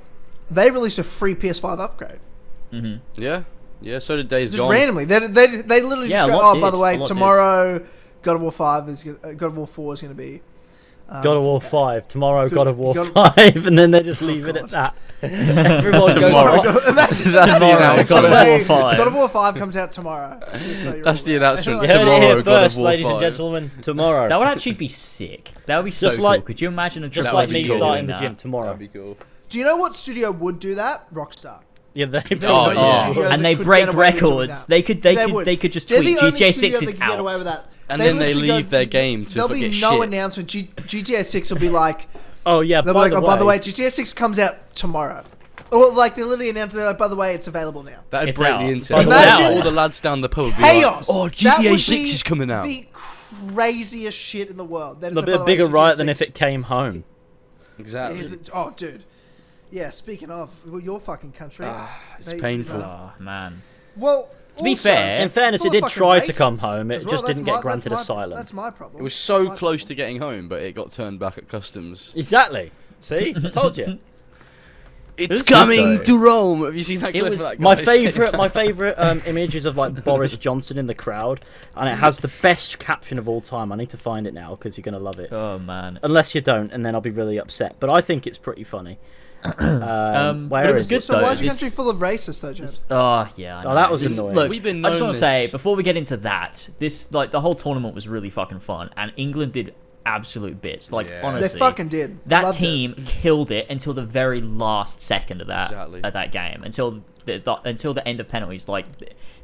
they released a free PS5 upgrade. Yeah. So did Days Gone. Just randomly, they literally just go, oh, by the way, tomorrow God of War 4 is going to be. God of War 5 tomorrow. God of War 5, and then they just leave it at that. Everyone tomorrow. That's the announcement. God of War 5. God of War 5 comes out tomorrow. That's the announcement. You heard it here God first, of War ladies 5. and gentlemen. Tomorrow. That would actually be sick. That would be so cool. Could you imagine just like me starting the gym tomorrow? That'd be cool. Do you know what studio would do that? Rockstar. Yeah, they and they break records. They could just tweet GTA 6 is out. And then they leave their game to there'll get be no shit. announcement. GTA 6 will be like, oh yeah, they'll be like, by the way, GTA 6 comes out tomorrow. Or like they literally announce, they're like, by the way, it's available now. That'd break the internet. Imagine all the lads down the pub would be chaos. like, oh, GTA 6 is coming out. The craziest shit in the world. It'll be a bigger riot than if it came home. Exactly. Oh, dude. Yeah, speaking of, your fucking country. It's painful. Oh, man. Well, to be fair, in fairness, it did try to come home. It just didn't get granted asylum. That's my problem. It was so close to getting home, but it got turned back at customs. Exactly. See, I told you. It's coming to Rome. Have you seen that clip of that guy? My favorite images of like Boris Johnson in the crowd, and it has the best caption of all time. I need to find it now because you're gonna love it. Oh man! Unless you don't, and then I'll be really upset. But I think it's pretty funny. But it was good so though. Why is your country full of racists, though, Jed? Oh yeah. Oh, that was annoying. Look, I just want to say before we get into that, this like the whole tournament was really fucking fun, and England did absolute bits. Like honestly, they fucking did. That team killed it until the very last second of that game, until the end of penalties. Like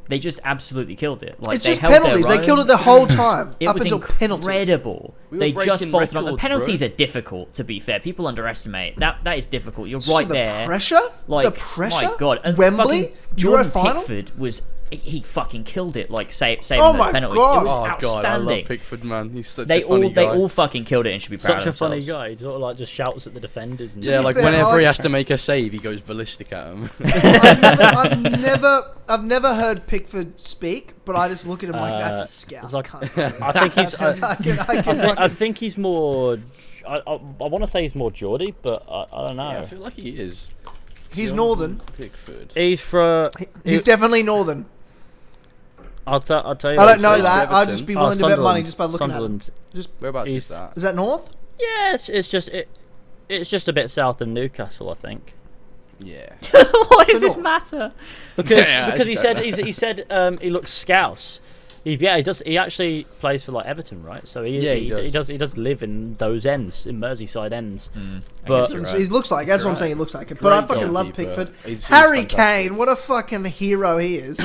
they just absolutely killed it. Like it's just penalties. They killed it the whole time. It up was until penalties. Incredible. They just faltered on. The penalties are difficult. To be fair, people underestimate that. That is difficult. You're right there. Pressure. Like the pressure. My God. And Wembley. Jordan Final? Pickford was. He fucking killed it. Like saving those penalties. God. It was outstanding. God, I love Pickford, man. He's such a funny guy. They all fucking killed it and should be proud of themselves. Such a funny guy. He sort of like just shouts at the defenders. And yeah, like whenever he has to make a save, he goes ballistic at him. I've never heard Pickford speak, but I just look at him like that's a scouse. Like, I think he's more. I want to say he's more Geordie, but I don't know. Yeah, I feel like he is. He's northern. Pickford. He's definitely northern. I'll tell you. I don't know that. I'd just be willing to bet money just by looking at him. Whereabouts is that? Is that north? Yes, it's just a bit south of Newcastle, I think. Yeah. Why does this matter? Because he said he looks scouse. He does. He actually plays for like Everton, right? So he does live in those ends, in Merseyside ends. But he looks like. That's what I'm saying. He looks like it. But I fucking love Pickford. Harry Kane, what a fucking hero he is.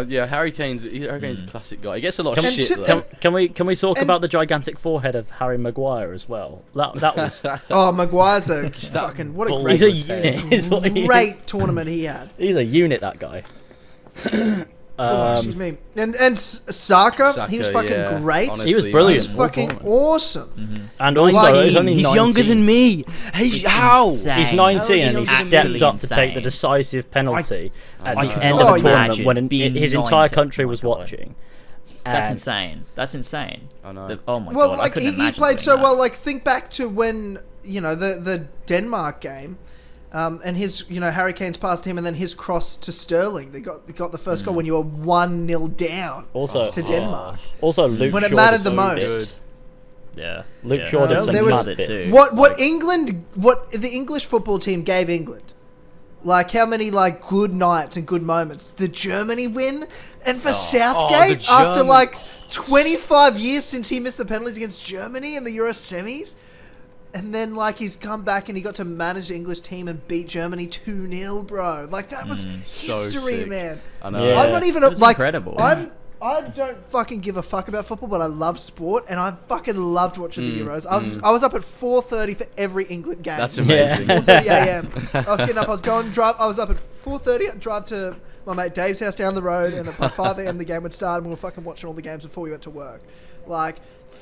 Yeah, Harry Kane's a classic guy. He gets a lot of shit. Can we talk about the gigantic forehead of Harry Maguire as well? That was. Oh, Maguire's a fucking what a great. He's a unit. Great tournament he had. He's a unit, that guy. Excuse me. And Saka, he was fucking great. Honestly, he was brilliant. He was fucking awesome. Mm-hmm. And also, he's only 19. younger than me. He's 19 and he stepped up to take the decisive penalty at the end of the tournament when his entire country was watching. That's insane. I know. Oh my God. God. Like he played so well. Like think back to when the Denmark game. And his, Harry Kane's pass to him, and then his cross to Sterling. They got the first goal when you were 1-0 down. To Denmark. Also, Luke when Shaw it mattered the most. Yeah, Luke Shaw did some mad bit. What the English football team gave England, like how many like good nights and good moments. The Germany win, and for Southgate after like 25 years since he missed the penalties against Germany in the Euro semis. And then, like, he's come back and he got to manage the English team and beat Germany 2-0, bro. Like, that was history, man. I know. Yeah. I'm not even, like, incredible. I don't fucking give a fuck about football, but I love sport, and I fucking loved watching the Euros. I was up at 4:30 for every England game. That's amazing. 4:30 a.m. I was getting up, I was going drive. I was up at 4:30, I'd drive to my mate Dave's house down the road, and by 5 a.m. the game would start, and we were fucking watching all the games before we went to work. Like,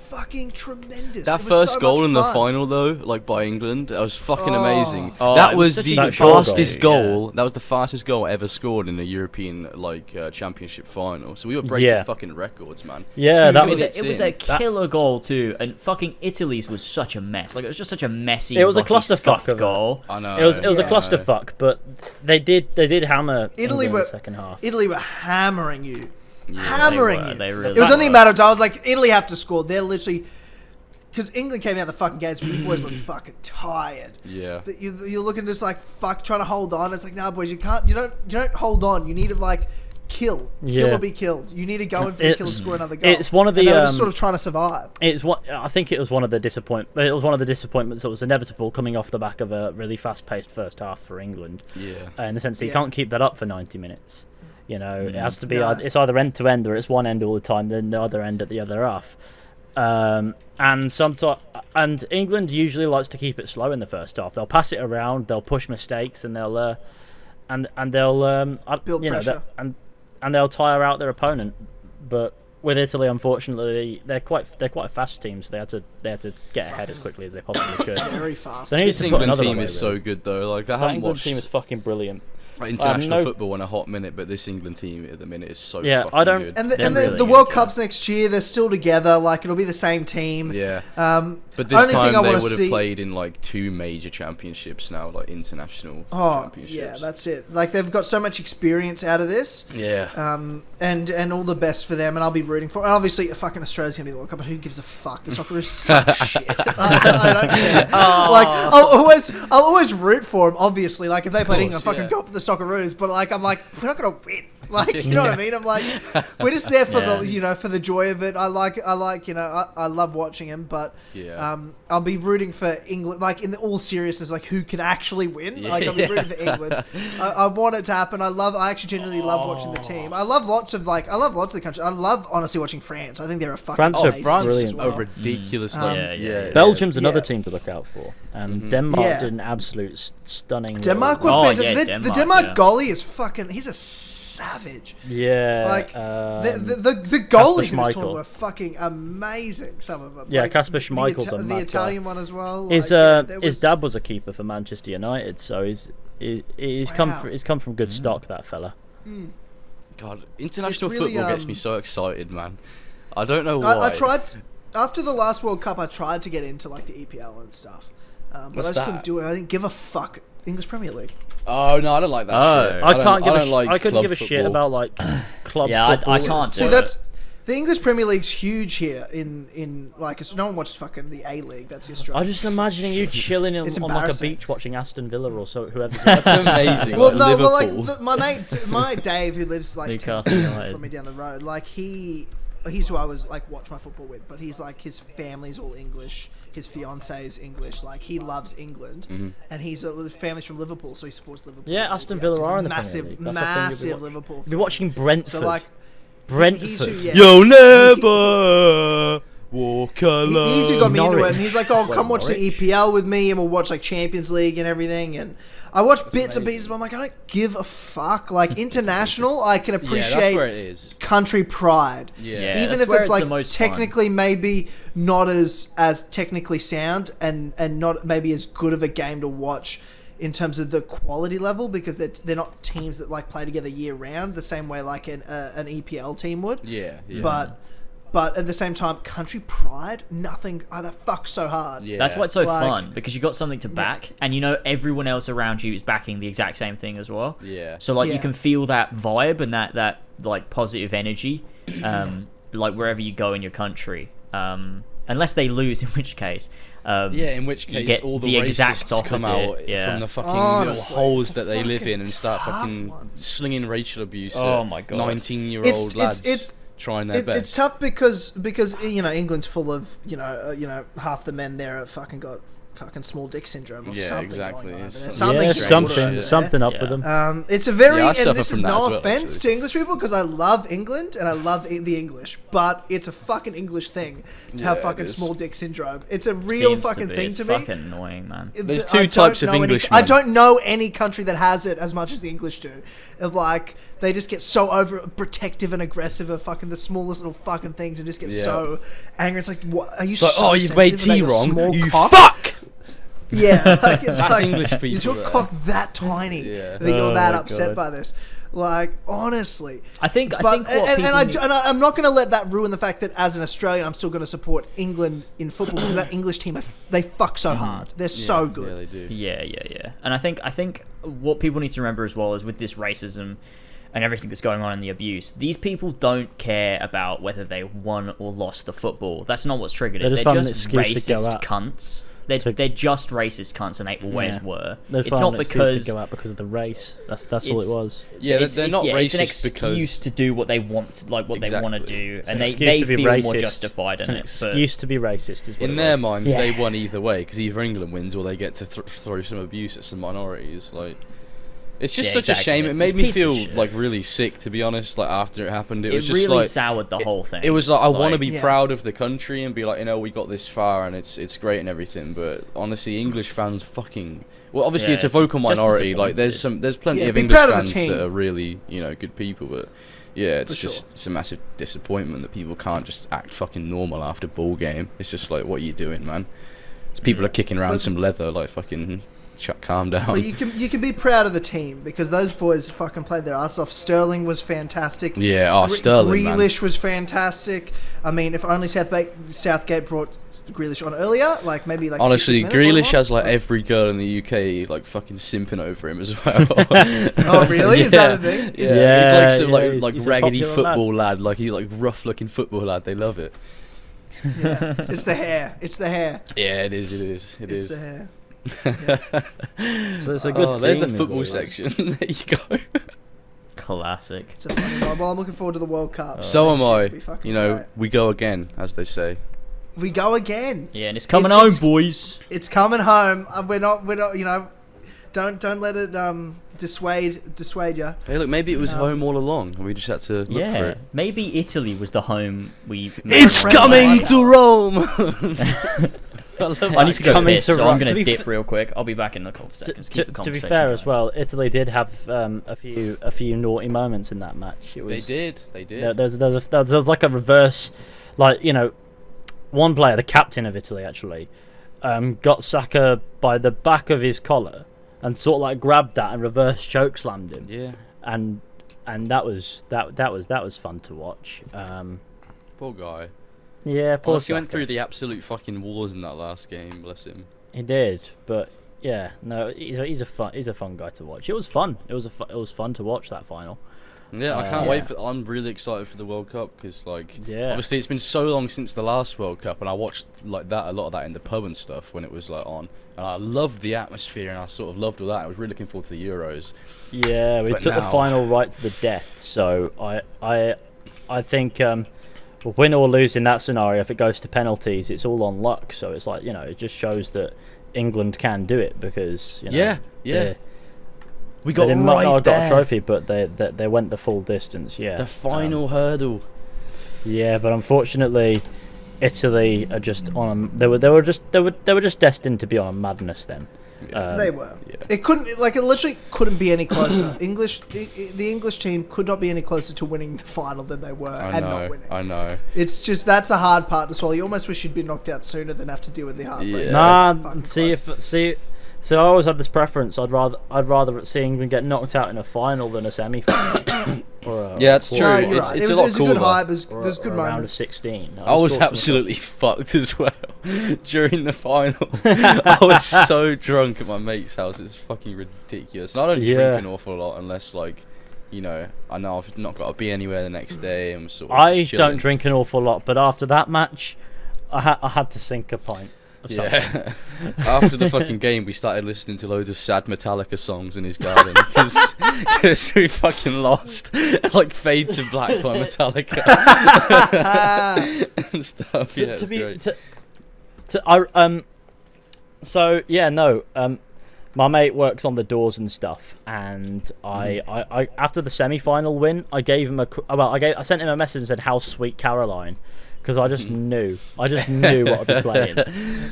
fucking tremendous. That It was first so goal much in the fun. final, though, like by England, that was fucking amazing. Oh, that it was was the such a fastest goal, goal. yeah. That was the fastest goal ever scored in a European championship final. So we were breaking fucking records, man. Yeah, that was it was a killer goal too, and fucking Italy's was such a mess. Like, it was just such a messy. It was a lucky, clusterfuck scuffed of it. goal. I know. It was a clusterfuck, but they did hammer Italy England in were the second half. Italy were hammering you, They hammering were, you. they really It was only a were. matter of time. I was like, Italy have to score. They're literally. Because England came out the fucking games, but you boys looked fucking tired. Yeah. You're looking just like fuck, trying to hold on. It's like, nah, boys, you can't. You don't hold on. You need to like kill or be killed. You need to go in for the kill and score another goal. It's one of the. And they were just sort of trying to survive. It's what I think it was one of the disappointments that was inevitable coming off the back of a really fast-paced first half for England. Yeah. In the sense that you can't keep that up for 90 minutes. You know, it has to be. No. It's either end to end or it's one end all the time, then the other end at the other half. And England usually likes to keep it slow in the first half. They'll pass it around, they'll push mistakes, and they'll Build pressure. And they'll tire out their opponent. But with Italy, unfortunately, they're quite a fast team, so they had to get ahead as quickly as they possibly could. Very fast. They need This to put England another team away, is really. so good, though. Like, I That haven't England watched team is fucking brilliant. international football in a hot minute, but this England team at the minute is so fucking good. And really the good, World yeah. Cup's next year. They're still together. Like, it'll be the same team. Yeah. But Only this thing time I they wanna would have see- played in like 2 major championships now, like international Oh championships. yeah, that's it. Like, they've got so much experience out of this. Yeah. And all the best for them, and I'll be rooting for. And obviously, fucking Australia's gonna be the World Cup, but who gives a fuck? The Socceroos suck shit. I don't care. Like, I'll always root for them. Obviously, like if they played England, fucking go for the Socceroos. But like, I'm like, we're not gonna win. Like, you know what I mean? I'm like, we're just there for the for the joy of it. I love watching him, but I'll be rooting for England. Like, in all seriousness, like who can actually win? Like, I'll be rooting for England. I want it to happen. I actually genuinely love watching the team. I love lots of the countries. I love honestly watching France. I think they're a fucking France are amazing brilliant. as well. A ridiculous. Belgium's another Yeah. team to look out for, and Denmark Yeah. did an absolute stunning. Denmark were Oh, fantastic. yeah, The Denmark, Denmark yeah. goalie is fucking. He's a savage. Yeah, Like the goalies in this Schmeichel. tournament were fucking amazing. Some of them. Yeah, like, Kasper Schmeichel's a the mad Italian guy. one as well. His Like, there his dad was a keeper for Manchester United, so he's come from good stock, that fella. God, international It's really, football gets me so excited, man. I don't know why. I tried after the last World Cup. I tried to get into like the EPL and stuff, but What's I just couldn't that? do it. I didn't give a fuck. English Premier League. Oh no, I don't like that shit. I couldn't club give a shit football. about like club Yeah, football. I can't See, do that's it. the English Premier League's huge here in like no one watches fucking the A League. That's the Australian. I'm just imagining you chilling It's on like a embarrassing. beach watching Aston Villa or so whoever's. That's amazing. Well, like, no, but Liverpool. like my mate Dave, who lives like 10 Newcastle minutes United. from me down the road, like he's who I was like watch my football with, but he's like his family's all English. His fiance is English. Like, he loves England, and his family's from Liverpool, so he supports Liverpool. Yeah, Aston Villa are in the Premier massive, League. That's the thing massive Liverpool. You'll be watching Brentford. So like, Brentford. You'll never walk alone. He's who got me into it, Norwich. and he's like, "Oh, come watch the Norwich. EPL with me, and we'll watch like Champions League and everything." And I watch bits and pieces, but I'm like, I don't give a fuck. Like, international, I can Yeah, that's appreciate where it is. country pride. Yeah. Even that's if where it's the like most fun. technically maybe not as technically sound and not maybe as good of a game to watch in terms of the quality level, because they're not teams that like play together year round the same way like an EPL team would. Yeah. But at the same time, country pride, nothing. Oh, that fucks so hard. Yeah. That's why it's so Like- fun, because you got something to back, and you know everyone else around you is backing the exact same thing as well. Yeah. So like Yeah. you can feel that vibe and that like positive energy, like wherever you go in your country. Unless they lose, in which case. In which you case get all the, the exact racists come opposite, out yeah. from the fucking Honestly, little holes that they fucking live in and start tough fucking one. slinging racial abuse Oh at my God. 19-year-old lads trying their best. It's tough because England's full of half the men there have fucking got fucking small dick syndrome or Yeah, something exactly. going on. It's There's something up with them. It's a very, I and suffer this is from that no as well, offense actually. to English people because I love England and I love the English, but it's a fucking English thing to have fucking small dick syndrome. It's a real fucking thing to me. It's fucking annoying, man. There's two types of English. I don't know any country that has it as much as the English do. Of like, they just get so overprotective and aggressive of fucking the smallest little fucking things and just get so angry. It's like, what are you? It's like, so you've made tea wrong. Small You cock? fuck. Yeah, like, it's That's like, English people. Is your there. cock that tiny that you're that upset by this? Like, honestly, I think and what I'm not going to let that ruin the fact that as an Australian, I'm still going to support England in football because that English team, they fuck so hard. They're so good. Yeah, they do. Yeah. And I think what people need to remember as well is with this racism and everything that's going on in the abuse, these people don't care about whether they won or lost the football. That's not what's triggered it. They're just racist cunts. They're just racist cunts, and they always were. It's not because they go out because of the race. That's all it was. Yeah, they're not racist it's an excuse to do what they want, they want to do, and they feel more justified in it. It's an excuse to be racist. Is what in their minds, they won either way because either England wins or they get to throw some abuse at some minorities. Like, it's just such a shame. It made me feel like really sick, to be honest. Like after it happened, it was just really like soured the whole thing. It was like I want to be proud of the country and be like, we got this far and it's great and everything. But honestly, English fans fucking obviously it's a vocal minority. Like there's plenty of English fans that are really good people, but it's a massive disappointment that people can't just act fucking normal after ball game. It's just like, what are you doing, man? People are kicking around some leather, like fucking. Calm down. Well, you can be proud of the team because those boys fucking played their ass off. Sterling was fantastic. Yeah, Sterling. Grealish was fantastic. I mean, if only Southgate brought Grealish on earlier, like maybe like. Honestly, Grealish has like every girl in the UK like fucking simping over him as well. Oh really? Is that a thing? Yeah, he's like some raggedy football lad. Like he's like rough looking football lad. They love it. Yeah, it's the hair. Yeah, it is. It's the hair. So it's a good team. There's the football section. There you go. Classic. Well, I'm looking forward to the World Cup. So am I. We go again, as they say. We go again. Yeah, and it's coming home, boys. It's coming home. We're not. Don't let it dissuade you. Hey, look, maybe it was home all along, and we just had to look for it. Maybe Italy was the home we. It's coming to Rome. I need to go piss, so I'm going to dip real quick. I'll be back in a couple seconds. To be fair as well, Italy did have a few naughty moments in that match. They did. There's like a reverse, like one player, the captain of Italy actually, got Saka by the back of his collar and sort of like grabbed that and reverse choke slammed him. Yeah. And that was fun to watch. Poor guy. Yeah, poor He went through the absolute fucking wars in that last game, bless him. He did, but he's a fun guy to watch. It was fun. It was fun to watch that final. Yeah, I can't wait I'm really excited for the World Cup because obviously it's been so long since the last World Cup, and I watched a lot of that in the pub and stuff when it was on, and I loved the atmosphere and I sort of loved all that. I was really looking forward to the Euros. Yeah, we took the final right to the death, so I think. Win or lose in that scenario, if it goes to penalties, it's all on luck. So it's like it just shows that England can do it because we got got a trophy, but they went the full distance. Yeah, the final hurdle. Yeah, but unfortunately, Italy are just on. They were just destined to be on a madness then. They were. Yeah. It literally couldn't be any closer. The English team could not be any closer to winning the final than they were not winning. I know. It's just that's a hard part to swallow. You almost wish you'd been knocked out sooner than have to deal with the heartbreak. Yeah. So I always had this preference. I'd rather see England get knocked out in a final than a semi-final. It's true. No, it's right. a lot cooler. Good hype. There's good round moments. of 16. I was absolutely fucked as well during the final. I was so drunk at my mate's house. It's fucking ridiculous. And I don't drink an awful lot unless I know I've not got to be anywhere the next day. I'm sort of I don't drink an awful lot, but after that match, I had to sink a pint. Yeah. After the fucking game, we started listening to loads of sad Metallica songs in his garden because we fucking lost. Like Fade to Black by Metallica and stuff. So yeah, no. My mate works on the doors and stuff, and I after the semi-final win, I gave him I sent him a message and said, "How sweet Caroline," because I just knew what I'd be playing.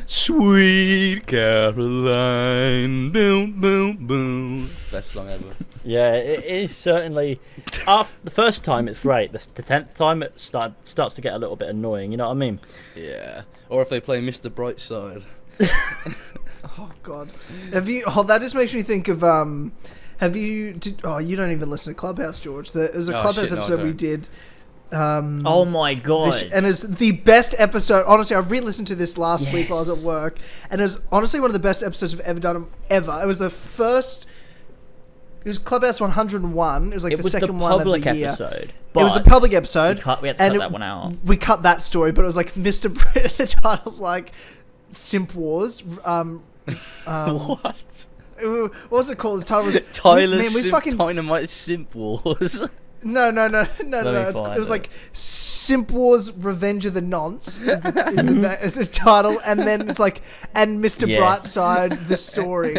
Sweet Caroline, boom, boom, boom. Best song ever. Yeah, it is certainly. After the first time, it's great. The 10th time, it starts to get a little bit annoying. You know what I mean? Yeah. Or if they play Mr. Brightside. Oh God, have you? Oh, that just makes me think of. Have you? You don't even listen to Clubhouse, George. There was a Clubhouse episode we did. Oh my God! And it's the best episode. Honestly, I re-listened to this last week while I was at work, and it was honestly one of the best episodes we've ever done. Ever. It was the first. It was Clubhouse 101. It was like the second one of the year. Episode, it was the public episode. We had to cut that one out. We cut that story, but it was like Mr. The title's like Simp Wars. What? What was it called? The title was Dynamite Simp Wars. No. It was like Simp Wars Revenge of the Nonce is the title, and then it's like, and Mr. Brightside, the story.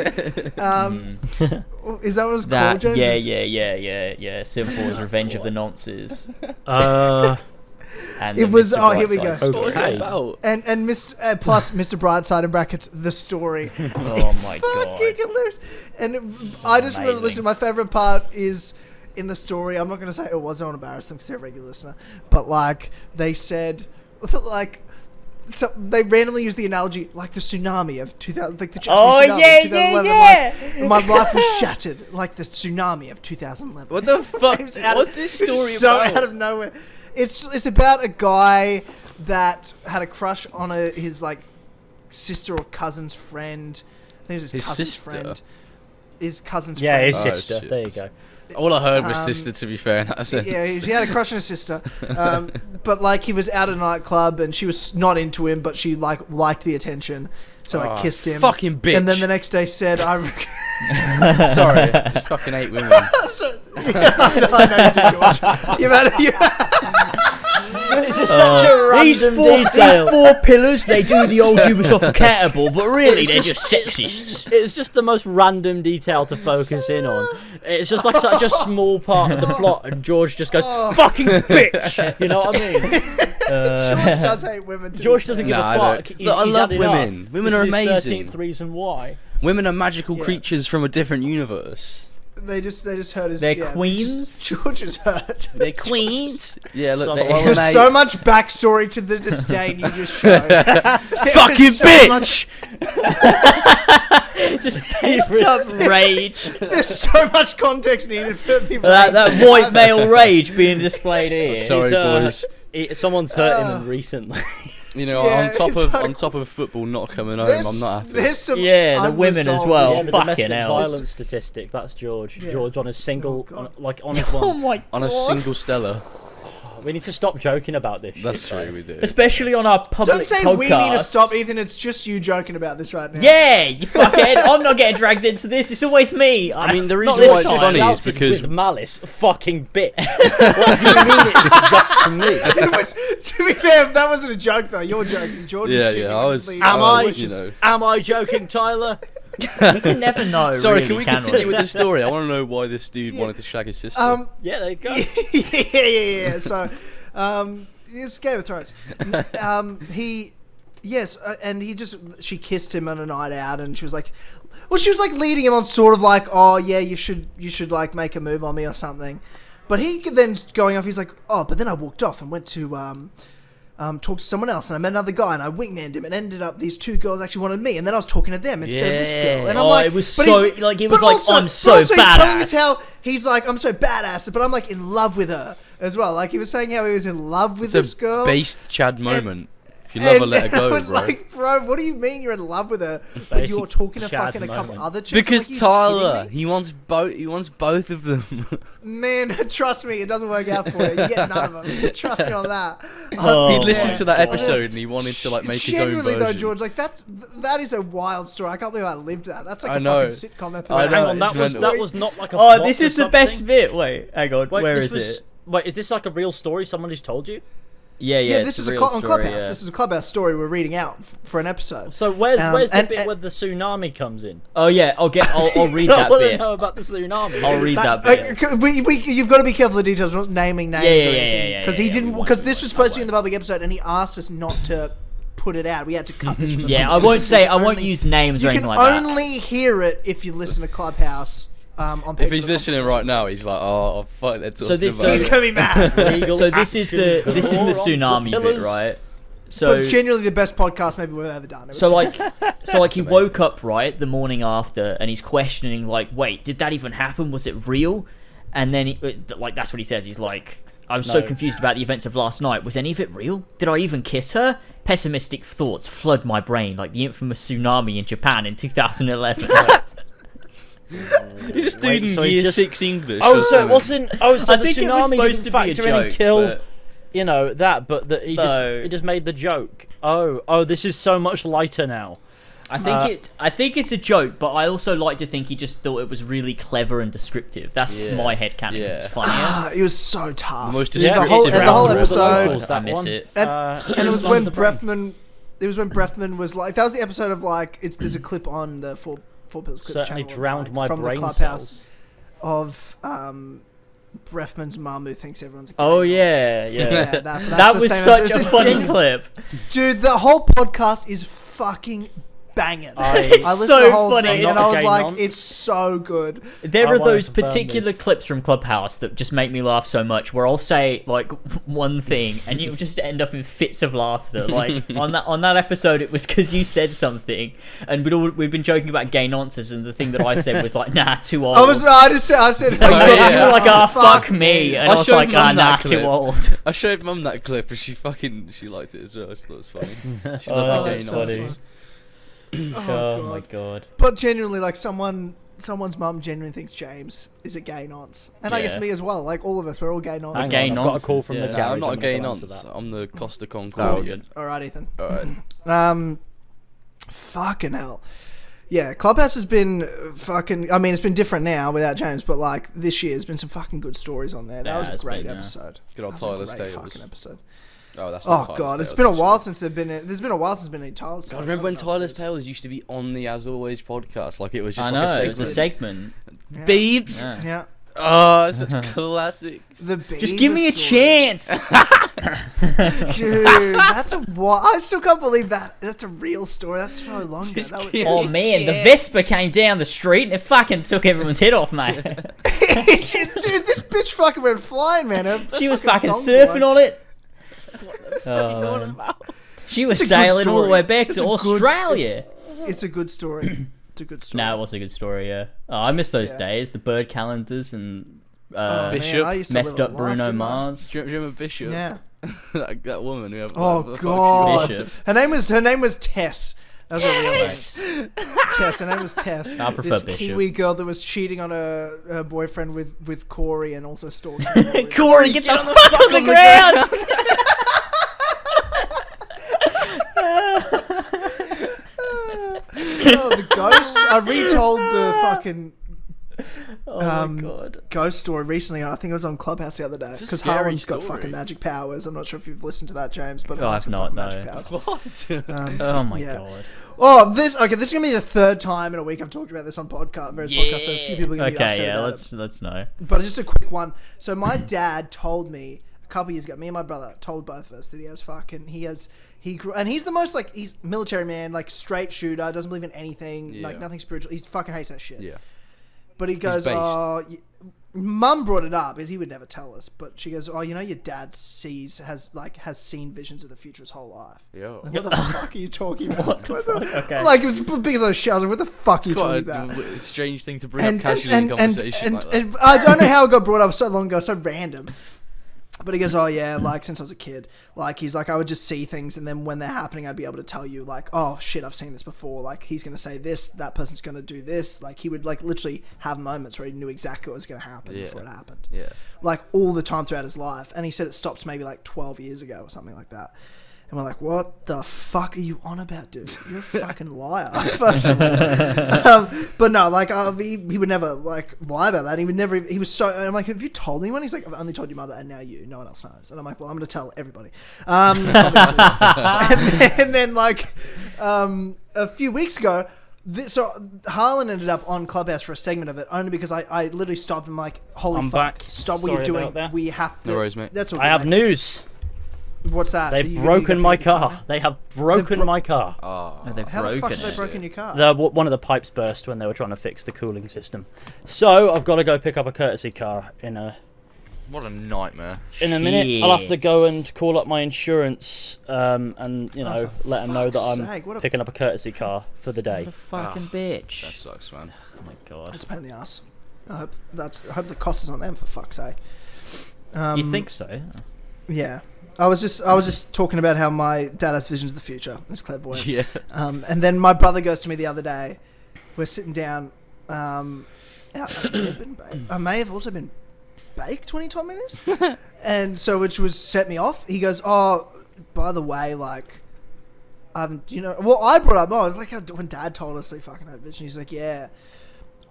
Is that what it's called, James? Yeah. Simp Wars Revenge of the Nonces. And it was here we go. Okay. What was it about? And plus Mr. Brightside in brackets the story. Oh my God! Hilarious. And I just remember listening. My favorite part is in the story. I'm not going to say it was. I don't want to embarrass them because they're a regular listener. But like they said, like. So they randomly used the analogy like the tsunami of 2000, like the Japanese tsunami of 2011. Yeah. Like, my life was shattered like the tsunami of 2011. What the fuck? What's this story so about? Out of nowhere. It's about a guy that had a crush on his like sister or cousin's friend. I think it was his cousin's sister? Friend. His cousin's friend. Yeah, his sister. Shit. There you go. All I heard was sister, to be fair. Yeah, he had a crush on his sister. But like he was out at a nightclub and she was not into him, but she like liked the attention. So I kissed him. Fucking bitch. And then the next day said, Sorry, I just fucking hate women. It's just such a random detail. These four pillars, they do the old Ubisoft forgettable, but really they're just sexists. It's just the most random detail to focus in on. It's just like such a small part of the plot, and George just goes, "Fucking bitch," you know what I mean? George does hate women too. George doesn't give a fuck. I love women. Enough. Women are amazing. 13th reason why. Women are magical creatures from a different universe. They just heard his. They're queens. George is hurt. They're queens. Yeah, look. There's so much backstory to the disdain you just showed. Fucking bitch. Just pent up rage. There's so much context needed for the that white male rage being displayed here. Sorry, boys. Someone's hurt him recently. You know, on top of football not coming home, I'm not happy. There's some the women as well. Yeah, the fucking domestic hell. violence statistic. That's George. Yeah. George on his single, on his Oh one. my God. On a single Stella. We need to stop joking about this. That's shit, true, though. we do. Especially on our public Don't say podcast. we need to stop, Ethan. It's just you joking about this right now. Yeah, you fuckhead. I'm not getting dragged into this. It's always me. I mean, the reason not why this it's time. funny is Shouted because with malice, fucking bitch. What do you mean it's just for me? It was, to be fair, that wasn't a joke though. You're joking. George is Am I joking, Tyler? You can never know. Sorry, really, can we continue with the story? I want to know why this dude wanted to shag his sister. Yeah, there you go. yeah. So, it's Game of Thrones. She kissed him on a night out, and she was like leading him on, sort of like, oh yeah, you should like make a move on me or something. But he then going off, he's like, oh, but then I walked off and went to talk to someone else, and I met another guy, and I wingmanned him, and ended up these two girls actually wanted me, and then I was talking to them instead of this girl, and I'm like, it was so I'm so he's telling us badass. how he's like, I'm so badass, but I'm like in love with her as well. Like he was saying how he was in love with this girl. Based Chad moment. If you love her, let her go, I was bro. like, bro, what do you mean you're in love with her, but you're talking to fucking a couple other chicks? Because like, Tyler, he wants both of them. Man, trust me, it doesn't work out for you. You get none of them. Trust me on that. He'd listened to that episode and he wanted to like make his own version. Genuinely though, George, like that is a wild story. I can't believe I lived that. That's like I a know. fucking sitcom episode. I know, Hang on, that was not like a Oh, plot this or is the something? best bit. Wait, hang on. Where is it? Wait, is this like a real story somebody's told you? Yeah, this is on Clubhouse. Yeah. This is a Clubhouse story we're reading out for an episode. So where's the bit where the tsunami comes in? Oh yeah, I'll read that bit. I know about the tsunami. I'll read that bit. You've got to be careful of the details. We're not naming names or anything. Because he didn't. Because this was supposed to be in the public episode, and he asked us not to put it out. We had to cut this from the I won't use names or anything like that. You can only hear it if you listen to Clubhouse. If he's listening right now, he's like, "Oh, fuck!" So he's gonna be mad. So this is the tsunami bit, right? But genuinely the best podcast maybe we've ever done. So he woke up right the morning after, and he's questioning like, "Wait, did that even happen? Was it real?" And then that's what he says. He's like, "I'm so confused about the events of last night. Was any of it real? Did I even kiss her? Pessimistic thoughts flood my brain like the infamous tsunami in Japan in 2011." You're just doing year 6 English. So it wasn't. So the tsunami didn't factor in and kill. You know that, but he just made the joke. Oh, this is so much lighter now. I think it's a joke, but I also like to think he just thought it was really clever and descriptive. That's my headcanon. It's funnier. It was so tough. The whole episode. I miss it. And it was when Brefman. It was when Brefman was like. That was the episode of like. There's a clip on the Four Pillars Clips certainly channel, drowned my from brain the Clubhouse cells. Of Brefman's mum who thinks everyone's a gay. Oh yeah. That was such a funny clip, dude. The whole podcast is fucking banging. I listened to the whole thing and I was like, it's so good. There are those particular clips from Clubhouse that just make me laugh so much, where I'll say like one thing and you'll just end up in fits of laughter. Like on that episode, it was because you said something, and we'd been joking about gay nonsense, and the thing that I said was like, "Nah, too old." I said, you were like, fuck me," and I was like, "Nah, too old." I showed Mum that clip, and she liked it as well. She thought it was funny. She loved the gay nonsense. Oh my god! But genuinely, like someone's mum genuinely thinks James is a gay nonce, and I guess me as well. Like all of us, we're all gay nonce. I've got a call from the garage. I'm not a gay nonce. I'm the Costa Concordia. All right, Ethan. All right. Fucking hell. Yeah, Clubhouse has been fucking. I mean, it's been different now without James, but like this year, there's been some fucking good stories on there. That was a great episode. Good old Tyler's Tales. Fucking episode. Oh god, it's been a while since there's been any Tyler's Tales. I remember when Tyler's Tales used to be on the As Always podcast, like it was just I like know, a segment. it was a segment. Yeah. Beebs. Yeah. Oh, such classics. Just give me a chance. Dude, that's I still can't believe that's a real story. That's so long ago. Oh man, the Vespa came down the street and it fucking took everyone's head off, mate. Dude, this bitch fucking went flying, man. She was fucking surfing on it. She was sailing all the way back to Australia. It's a good story. It's a good story. No, it was a good story, yeah. Oh, I miss those days. The bird calendars and Bishop. messed up Bruno Mars. Do you remember Bishop? Yeah. that woman who had god. Her name was Tess. That was her real name. Tess. Her name was Tess. I prefer this Bishop. Kiwi girl that was cheating on her boyfriend with Corey and also stalking Corey, get the fuck on the ground! Oh, the ghost. I retold the fucking my god, ghost story recently. I think it was on Clubhouse the other day because Harlan's got fucking magic powers. I'm not sure if you've listened to that, James, but I've not. No. Magic powers. What? Oh my god. Oh, this is gonna be the third time in a week I've talked about this on various podcasts. So a few people are gonna be upset about it. let's know. But just a quick one. So my dad told me a couple years ago. Me and my brother told both of us that he's the most like he's military man, like straight shooter, doesn't believe in anything, like nothing spiritual. He fucking hates that shit. Yeah. But he goes, Mum brought it up, he would never tell us. But she goes, "Oh, you know, your dad has seen visions of the future his whole life." Yo. Like, what the fuck are you talking about? Okay. Like it was big as I was shouting. What the fuck are you talking about? A strange thing to bring up casually in conversation. And I don't know how it got brought up so long ago, so random. But he goes, "Oh yeah, like since I was a kid, like he's like I would just see things, and then when they're happening, I'd be able to tell you like, oh shit, I've seen this before. Like he's gonna say this, that person's gonna do this. Like he would like literally have moments where he knew exactly what was gonna happen before it happened. Yeah, like all the time throughout his life. And he said it stopped maybe like 12 years ago or something like that. And we're like, what the fuck are you on about, dude? You're a fucking liar. First of all. But no, like, he would never, like, lie about that. He would never, he was so, and I'm like, have you told anyone? He's like, I've only told your mother and now you. No one else knows. And I'm like, well, I'm going to tell everybody. And then, like, a few weeks ago, so Harlan ended up on Clubhouse for a segment of it only because I literally stopped and like, holy I'm fuck, back. stop Sorry what you're doing. that. We have to. No worries, mate. That's all I have news. What's that? They've broken my car. They have broken my car. Oh. Oh, they've How the fuck broken have they it. broken your car? One of the pipes burst when they were trying to fix the cooling system. So I've got to go pick up a courtesy car in a What a nightmare. minute. I'll have to go and call up my insurance and let them know that I'm picking up a courtesy car for the day. What a fucking bitch. That sucks, man. Oh my god. It's a pain in the ass. I hope the cost is on them, for fuck's sake. You think so? Yeah. I was just talking about how my dad has visions of the future. It's clairvoyant. Yeah. And then my brother goes to me the other day. We're sitting down. I may have also been baked when he told me this. And so, which was set me off. He goes, oh, by the way, like, well, I brought up, like when Dad told us he fucking had vision. He's like, yeah,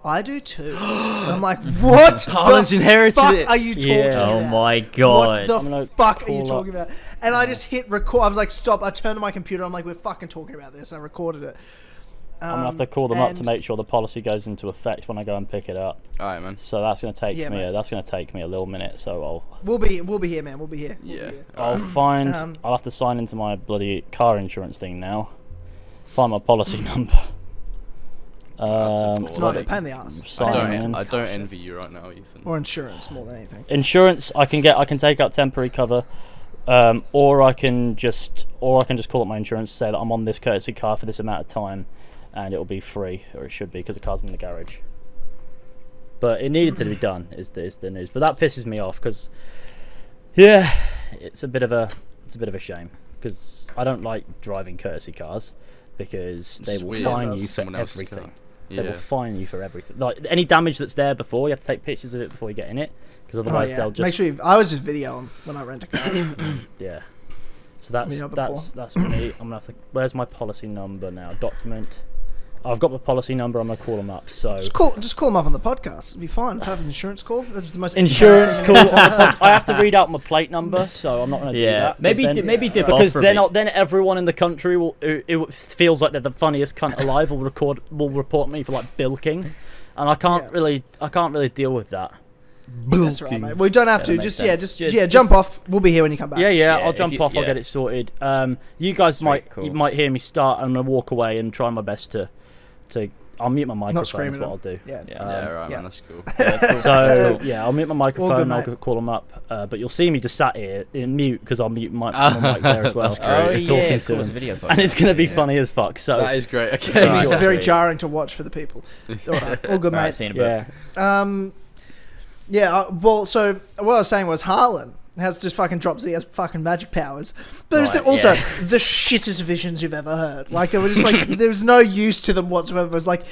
I do too. And I'm like, what? Harlan's inherited fuck it. Are you talking about? Oh my god. What the fuck are you talking about? And I just hit record. I was like, stop. I turned to my computer. I'm like, we're fucking talking about this. And I recorded it. I'm going to have to call them up to make sure the policy goes into effect when I go and pick it up. Alright, man. So that's going to take me a little minute. So we'll be here, man. We'll be here. Yeah. I'll have to sign into my bloody car insurance thing now. Find my policy number. It's not a pain in the ass. I don't envy you right now, Ethan. Or insurance more than anything. Insurance, I can take out temporary cover, or I can just call up my insurance, say that I'm on this courtesy car for this amount of time, and it'll be free, or it should be, because the car's in the garage. But it needed to be done, is the news. But that pisses me off because, yeah, it's a bit of a shame because I don't like driving courtesy cars because they will fine you for everything. They will fine you for everything. Like any damage that's there before, you have to take pictures of it before you get in it, because otherwise they'll just make sure. I was just videoing when I rent a car. Yeah. So that's for me. I'm gonna have to. Where's my policy number now? Document. I've got my policy number. I'm gonna call them up. So just call them up on the podcast. It'll be fine. Have an insurance call. That's the most insurance call. I have to read out my plate number, so I'm not gonna do that. Maybe because then everyone in the country it feels like they're the funniest cunt alive. Will report me for like bilking, and I can't really deal with that. That's right, mate. We don't have to. Just jump off. We'll be here when you come back. Yeah. I'll jump off. I'll get it sorted. You guys you might hear me start. I'm gonna walk away and try my best to. I'll mute my microphone. That's what I'll do. Right, man. That's cool. I'll mute my microphone. And I'll call them up. But you'll see me just sat here in mute because I'll mute my mic there as well. That's great. Talking to them. Video and it's gonna be funny as fuck. So that is great. Okay. It's very jarring to watch for the people. All good, mate. Well, so what I was saying was Harlan has just fucking drops. He has fucking magic powers, but there's also the shittest visions you've ever heard. Like they were just like there was no use to them whatsoever. It was like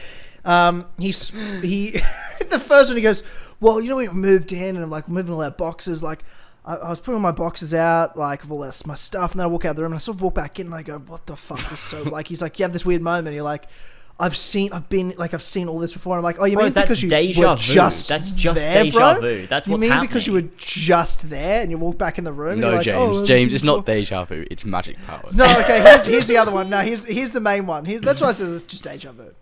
he the first one he goes, well, you know, we moved in and I'm like moving all our boxes. Like I was putting all my boxes out, like of all this my stuff, and then I walk out of the room and I sort of walk back in and I go, what the fuck is so like? He's like, you have this weird moment. You're like. I've seen all this before. And I'm like, oh, you mean because you were just that's there, deja bro? vu. That's what's You mean happening. because you were just there and you walk back in the room? No, and you're James. like, oh, James, it's not deja vu. It's magic powers. No, okay. Here's the other one. No, here's the main one. That's why I said it's just deja vu.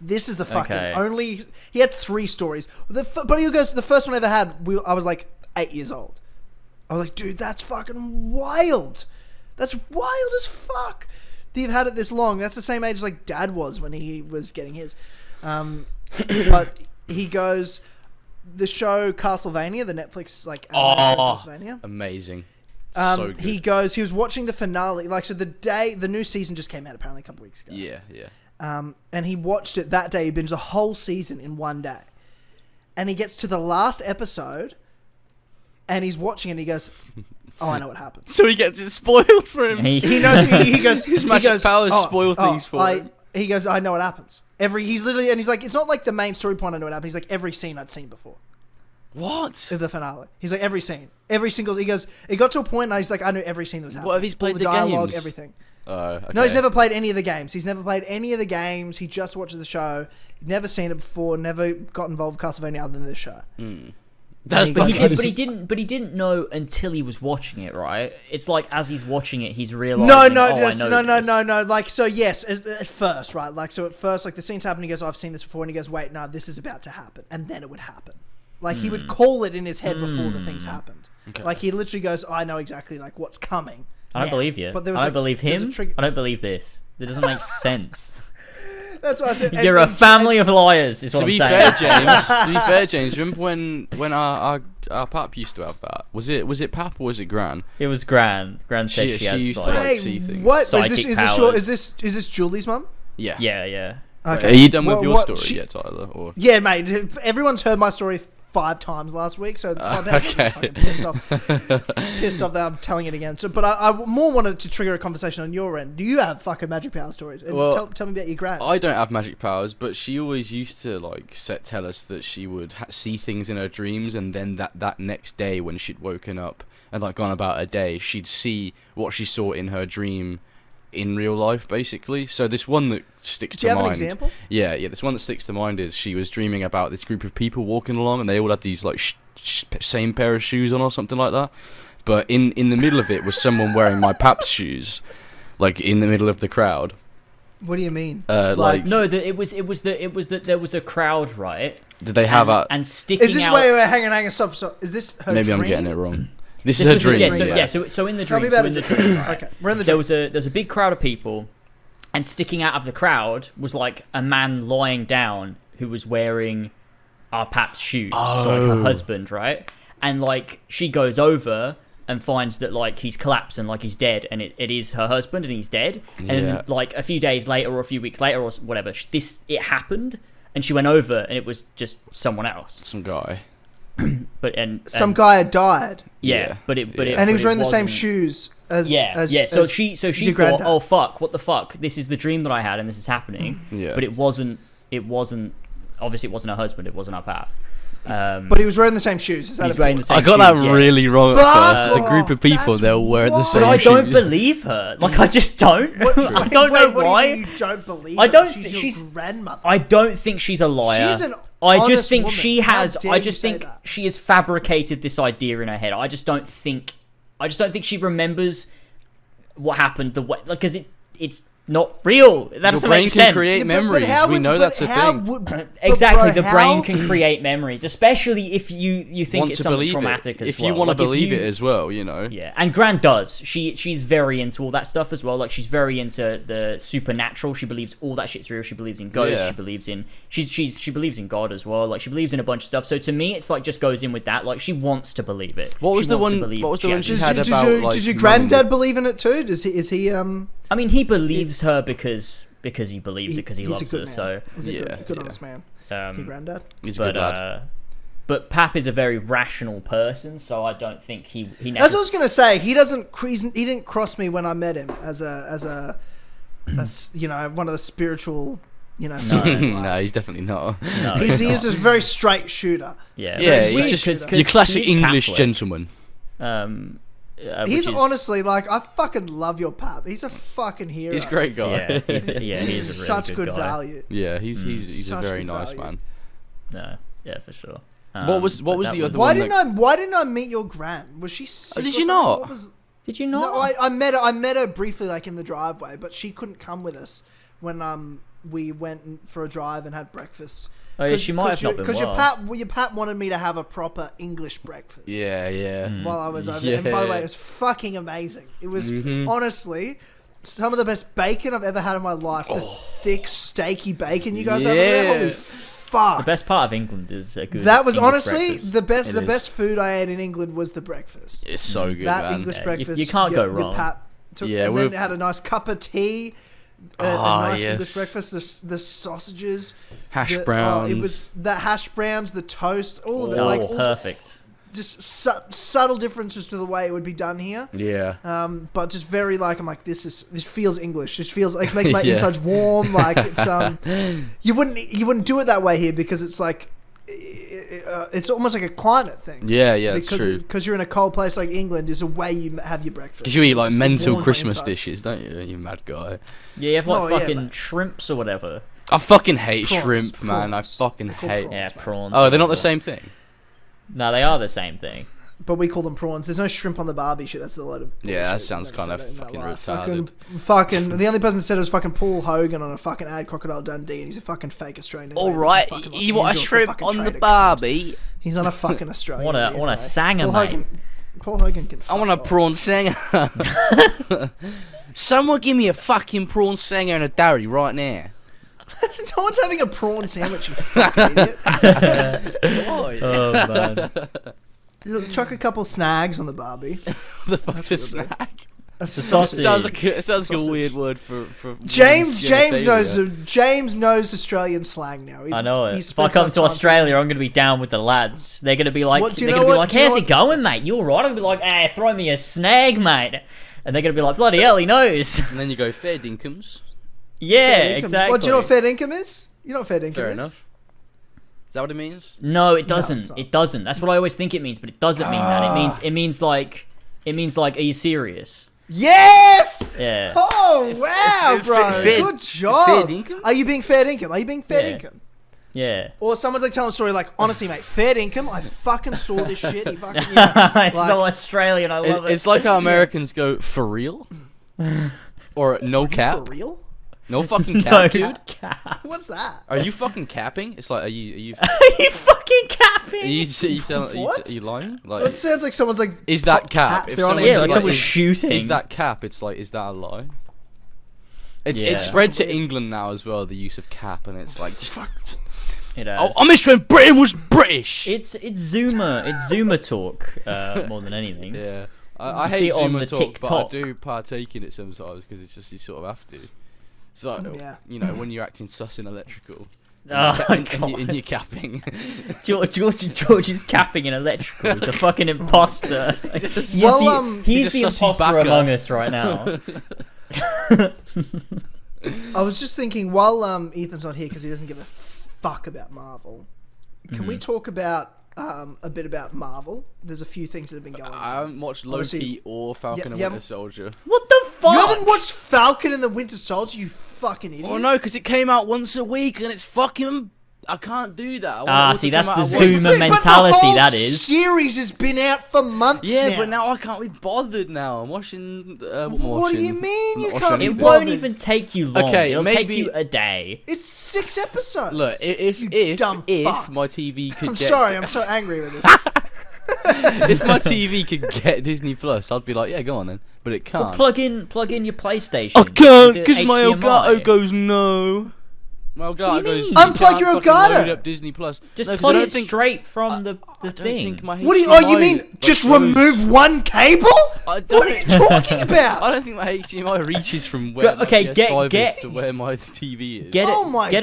This is the fucking only. He had 3 stories, but he goes. The first one I ever had. I was like 8 years old. I was like, dude, that's fucking wild. That's wild as fuck. You've had it this long. That's the same age as like Dad was when he was getting his. But he goes, the show Castlevania, the Netflix like Castlevania. Amazing. So good. He was watching the finale. Like, so the new season just came out apparently a couple weeks ago. Yeah. And he watched it that day. He binged the whole season in one day. And he gets to the last episode and he's watching it and he goes, oh, I know what happened. So he gets it spoiled for him. He knows. He goes. His magic powers spoil things for him. He goes, I know what happens. He's like, it's not like the main story point. I know what happens. He's like every scene I'd seen before. What? Of the finale. He's like, every scene. Every single... He goes... It got to a point and he's like, I knew every scene that was happening. What, have he's played all the dialogue, games? Everything. Okay. No, he's never played any of the games. He just watches the show. He'd never seen it before. Never got involved with Castlevania other than this show. But he didn't know until he was watching it, right? It's like as he's watching it, he's realizing. No. Like, so yes, at first, right? Like, so at first, like the scene's happening. He goes, "I've seen this before," and he goes, "Wait, no, this is about to happen," and then it would happen. Like he would call it in his head before the things happened. Okay. Like he literally goes, "I know exactly like what's coming." I don't believe you. But I don't believe him. I don't believe this. It doesn't make sense. That's what I said. You're a family of liars, is what I'm saying. To be fair, James, remember when our pap used to have that? Was it pap or was it Gran? It was Gran. Gran said she has used to like see things. What is this Julie's mum? Yeah. Yeah. Okay. Are you done with your story yet, Tyler? Or? Yeah, mate. Everyone's heard my story 5 times last week, so the Clubhouse is fucking pissed off that I'm telling it again. So, but I more wanted to trigger a conversation on your end. Do you have fucking magic power stories? And tell me about your gran. I don't have magic powers, but she always used to like tell us that she would see things in her dreams, and then that next day when she'd woken up and like gone about her day, she'd see what she saw in her dream in real life, basically. So this one that sticks to mind. Do you have an example? Yeah. This one that sticks to mind is she was dreaming about this group of people walking along, and they all had these like same pair of shoes on or something like that. But in the middle of it was someone wearing my pap's shoes, like in the middle of the crowd. What do you mean? No, it was that there was a crowd, right? Did they have and sticking? Is this out... wait, hang on, stop. Is this her Maybe dream? I'm getting it wrong. This is her dream. So in the dream. Right? Okay, we're in the dream. There's a big crowd of people, and sticking out of the crowd was like a man lying down who was wearing our pap's shoes, so like her husband, right? And like she goes over and finds that like he's collapsed and like he's dead, and it is her husband and he's dead. And then, like a few days later or a few weeks later or whatever, it happened, and she went over and it was just someone else, some guy. Some guy had died. Yeah, but he was wearing the same shoes as So she thought, oh fuck, what the fuck? This is the dream that I had, and this is happening. Yeah. But it wasn't. Obviously, it wasn't her husband. It wasn't our pap. But he was wearing the same shoes. Is that he's wearing the same I got shoes, that really wrong at first. There's a group of people, they'll wear the same shoes. But I don't believe her. Like, I just don't. I don't know why. You don't believe I don't her? think she's your grandmother. I don't think she's a liar. She's an I just think woman. she has. I just think she has fabricated this idea in her head. I just don't think she remembers what happened. The way, because it's not real. That doesn't make sense. Your brain can create memories. We know that's a thing. Exactly, the brain can create memories, especially if you think it's something traumatic as well. If you want to believe it as well, you know. Yeah, and Gran does. She's very into all that stuff as well. Like she's very into the supernatural. She believes all that shit's real. She believes in ghosts. Yeah. She believes in she believes in God as well. Like she believes in a bunch of stuff. So to me, it's like just goes in with that. Like she wants to believe it. What was the one she had about? Does your granddad believe in it too? Is he? I mean, he believes her because he believes it because he loves her. Man. So he's a good honest man. Your granddad. He's a good lad. But Pap is a very rational person, so I don't think he. That's what I was gonna say. He didn't cross me when I met him as a one of the spiritual. No, he's definitely not. No, he's a very straight shooter. Yeah, he's just your classic English gentleman. He's honestly like, I fucking love your pap. He's a fucking hero. He's a great guy. He's a really such good guy. value. Yeah, he's a very nice man. No, yeah, for sure. What was the other why one? Why didn't I meet your gran? Was she sick? Did you not? Did you not? No, I met her briefly, like in the driveway, but she couldn't come with us when we went for a drive and had breakfast. Oh yeah, she might have not been well. Because your pap wanted me to have a proper English breakfast. Yeah. While I was over there. And by the way, it was fucking amazing. It was honestly some of the best bacon I've ever had in my life. The thick, steaky bacon you guys have over there. Holy fuck. The best part of England is a good. That was English honestly breakfast. the best food I ate in England was the breakfast. It's so good, that man. English breakfast. You can't go wrong. And then had a nice cup of tea. A nice English breakfast, the sausages, hash browns. It was the hash browns, the toast, all of it. Like perfect. Just subtle differences to the way it would be done here. Yeah. But just very like, I'm like, this feels English. This feels like making my insides warm. Like it's you wouldn't do it that way here because it's like it's almost like a climate thing. Yeah, that's true. Because you're in a cold place like England, is a way you have your breakfast. Because you eat like mental Christmas dishes, don't you? You mad guy. Yeah, you have like fucking shrimps or whatever. I fucking hate shrimp, man. I fucking hate. Yeah, prawns. Oh, they're not the same thing. No, they are the same thing. But we call them prawns. There's no shrimp on the Barbie shit. That's a lot of bullshit. Yeah, that sounds kind of fucking retarded. Fucking. The only person that said it was fucking Paul Hogan on a fucking ad, Crocodile Dundee, and he's a fucking fake Australian. All right, you want a shrimp on the Barbie? Cunt. He's on a fucking Australian. want a sanger, mate. Paul Hogan can. I want a prawn sanger. Someone give me a fucking prawn sanger and a dairy right now. No one's having a prawn sandwich, you fucking idiot. Oh man. Chuck a couple snags on the Barbie. The fuck's a snag? A sausage. It sounds like a weird word for James knows Australian slang now. I know it. If I come to Australia, I'm going to be down with the lads. They're going to be like, how's it going, mate? You all right? I'm going to be like, hey, throw me a snag, mate. And they're going to be like, bloody hell, he knows. And then you go, fair dinkum. Yeah, exactly. What, do you know what fair dinkum is? You know what fair dinkum Fair is? enough. Is that what it means? No, it doesn't. It doesn't. That's what I always think it means, but it doesn't mean that. It means like, are you serious? Yes! Yeah. Oh, wow, bro. Good job. Fair dinkum? Are you being fair dinkum? Yeah. Or someone's like telling a story like, honestly, mate, fair dinkum, I fucking saw this shit. He fucking, it's so Australian, I love it. It's like how Americans go, for real? Or no cap? For real? No fucking cap, dude. What's that? Are you fucking capping? It's like, are you fucking capping? Are you lying? Like, It sounds like someone's like, is that cap? If like someone's shooting. Is that cap? It's like, is that a lie? It's spread to England now as well, the use of cap, and it's like, fuck. It has. Oh, I'm just when Britain was British. It's Zoomer talk more than anything. Yeah, I hate Zoomer talk, but I do partake in it sometimes because it's just you sort of have to. So you know when you're acting sus and electrical. And you're capping. George is capping in electrical. He's a fucking imposter. He's the imposter among us right now. I was just thinking while Ethan's not here because he doesn't give a fuck about Marvel. Can we talk about a bit about Marvel? There's a few things that have been going on. I haven't watched Loki or Falcon and Winter Soldier. What the fuck? You haven't watched Falcon and the Winter Soldier, you fucking idiot. Oh no, because it came out once a week and it's fucking... I can't do that. See, that's the Zoomer mentality, that is. The series has been out for months now. Yeah, but now I can't be bothered now. I'm watching... what do you mean you can't be bothered? It won't even take you long. Okay, it'll take you a day. It's 6 episodes. Look, if my TV could I'm sorry, I'm so angry with this. If my TV could get Disney Plus, I'd be like, yeah, go on then. But it can't. Well, plug in your PlayStation. I can't, because my Elgato goes no. My Elgato goes. Unplug your Elgato. Load up Disney Plus. Just plug it straight from the thing. What do you? Oh, you mean just remove one cable? What are you talking about? I don't think my HDMI reaches from where my PS5 is to where my TV is. Get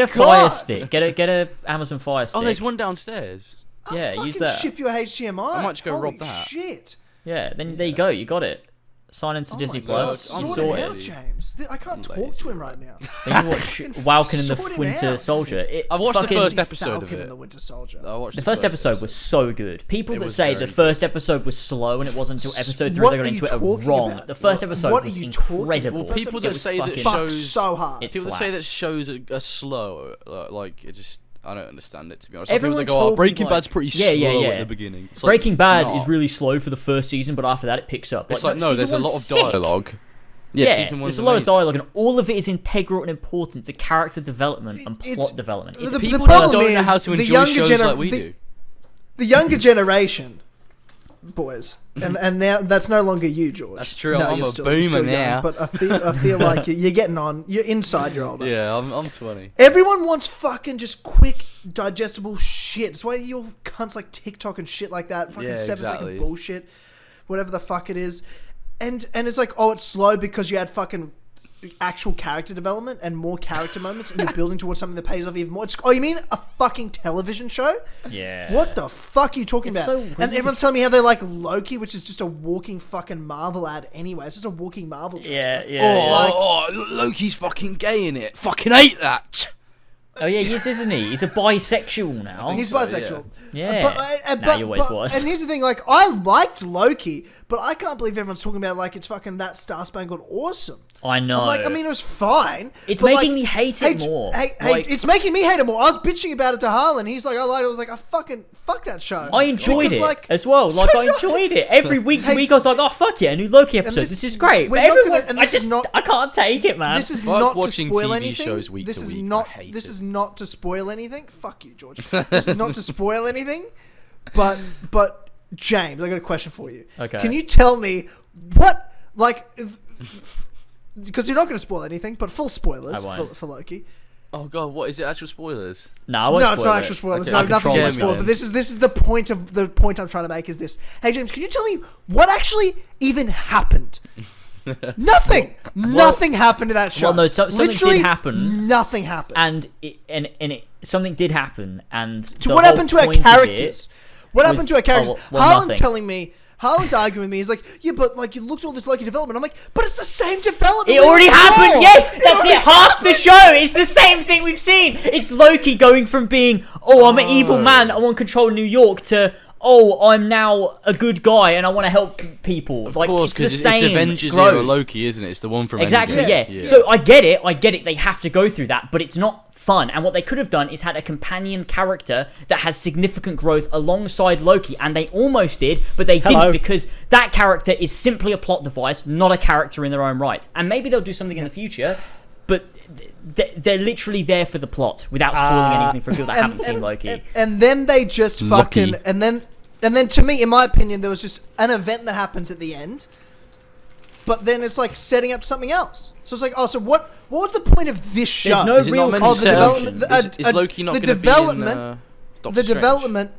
a Fire Stick. Get a Amazon Fire Stick. Oh, there's one downstairs. I'll use that. Ship your HDMI. I might just go rob that. Holy shit. Yeah, then there you go. You got it. Sign into Disney Plus. Sort it out, James. I can't talk to him right now. Then you watch Falcon and the Winter Soldier. I watched the first episode of it. The Winter Soldier. The first episode was so good. People that say the first episode was slow and it wasn't until episode 3 they got into it are wrong. The first episode was incredible. People that say that shows so hard. People that say that shows are slow, like it just. I don't understand it, to be honest. Everyone people that go, Breaking Bad's pretty slow at the beginning. It's Breaking Bad is really slow for the first season, but after that it picks up. It's no, there's a lot of dialogue. Yeah, there's a lot of dialogue, and all of it is integral and important to character development and plot development. The people problem that don't is know how to enjoy shows like we do. The younger generation, boys, and now that's no longer you, George. That's true. No, I'm a boomer now. But I feel like you're getting on. You're inside. You're older. Yeah, I'm 20. Everyone wants fucking just quick, digestible shit. That's why you're cunts like TikTok and shit like that. Fucking 7-second bullshit, whatever the fuck it is, and it's like, oh, it's slow because you had fucking actual character development and more character moments, and you're building towards something that pays off even more. Oh, you mean a fucking television show? Yeah. What the fuck are you talking about? So and everyone's telling me how they like Loki, which is just a walking fucking Marvel ad anyway. It's just a walking Marvel trailer. Yeah. Loki's fucking gay in it. Fucking hate that. Oh yeah, he is, isn't he? He's a bisexual now. He's bisexual. Yeah. He always was. And here's the thing, like, I liked Loki, but I can't believe everyone's talking about like it's fucking that Star Spangled Awesome. I know. I mean, it was fine. It's making me hate it more. It's making me hate it more. I was bitching about it to Harlan. He's like, I liked it. I was like, I fucking fuck that show. I enjoyed it as well. Like, I enjoyed it. Every week to week, I was like, oh, fuck yeah, a new Loki episode. This is great. But everyone, I can't take it, man. This is not to spoil TV anything. Shows week this to is week. not. This is not to spoil anything. Fuck you, George. This is not to spoil anything. But James, I got a question for you. Okay. Can you tell me what, like, because you're not going to spoil anything, but full spoilers for Loki. Oh god, what is it? Actual spoilers? No, it's not actual spoilers. Okay, No, nothing to spoil. But this is the point I'm trying to make is this. Hey James, can you tell me what actually even happened? Nothing. Nothing happened in that show. Well, no, something did happen. Nothing happened. Something did happen. And what happened to our characters? What happened to our characters? Harlan's telling me. Harlan's arguing with me. He's like, yeah, but like you looked at all this Loki development. I'm like, but it's the same development. It already happened. Yes, that's it. Half the show is the same thing we've seen. It's Loki going from being, I'm an evil man, I want to control New York, to I'm now a good guy and I want to help people. Of course, because it's Avengers era Loki, isn't it? It's the one from exactly, Endgame. Yeah. So I get it. They have to go through that, but it's not fun. And what they could have done is had a companion character that has significant growth alongside Loki, and they almost did, but they didn't because that character is simply a plot device, not a character in their own right. And maybe they'll do something in the future, but they're literally there for the plot without spoiling anything for people that haven't seen Loki. And then they just fucking and then to me, in my opinion, there was just an event that happens at the end, but then it's like setting up something else. So it's like, so what was the point of this show? There's no real development. Is Loki not going to be in the development?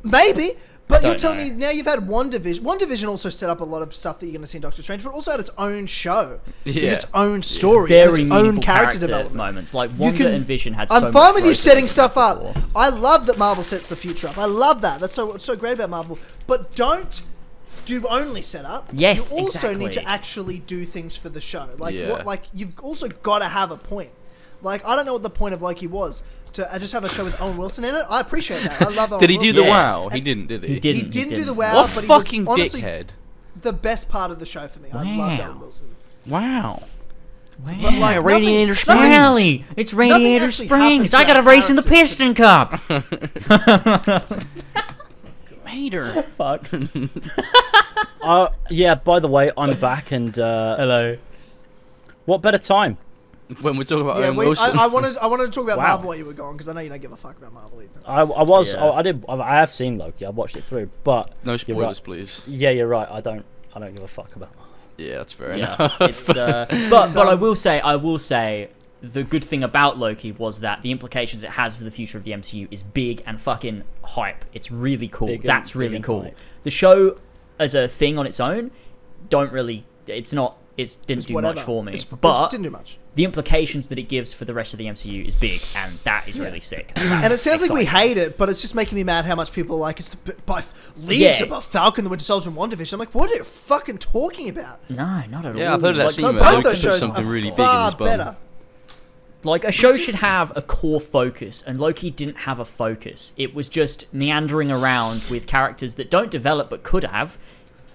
Maybe. But you're telling me now you've had WandaVision. WandaVision also set up a lot of stuff that you're going to see in Doctor Strange, but also had its own show, with its own story, very its own character development moments. Like Wanda and Vision had. I'm fine with you setting stuff up. I love that Marvel sets the future up. I love that. That's so great about Marvel. But don't do only set up. Yes, you also need to actually do things for the show. Like you've also got to have a point. Like I don't know what the point of Loki was. To just have a show with Owen Wilson in it, I appreciate that. I love Owen Wilson. Did he do the wow? He didn't, did he? He didn't. He didn't do the wow. What but fucking he was honestly dickhead! The best part of the show for me. I loved Owen Wilson. Wow. But like Radiator Springs. It's Radiator Springs. I got a race in the Piston Cup. Hater. Fuck. Yeah. By the way, I'm back and hello. What better time? When we're talking about Owen Wilson. I wanted to talk about Marvel while you were gone because I know you don't give a fuck about Marvel either. I have seen Loki. I watched it through, but no spoilers, please. Yeah, you're right. I don't give a fuck about Marvel. Yeah, that's fair enough. It's, but I will say the good thing about Loki was that the implications it has for the future of the MCU is big and fucking hype. It's really cool. That's really cool. The show as a thing on its own it didn't do much for me. But didn't do much. The implications that it gives for the rest of the MCU is big, and that is really sick. And it sounds like we hate it, but it's just making me mad how much people like it's by leagues above Falcon, the Winter Soldier, and WandaVision. I'm like, what are you fucking talking about? No, not at all. Yeah, I've heard of that scene where Loki put something really big in his bum. Like, a show should have a core focus, and Loki didn't have a focus. It was just meandering around with characters that don't develop but could have,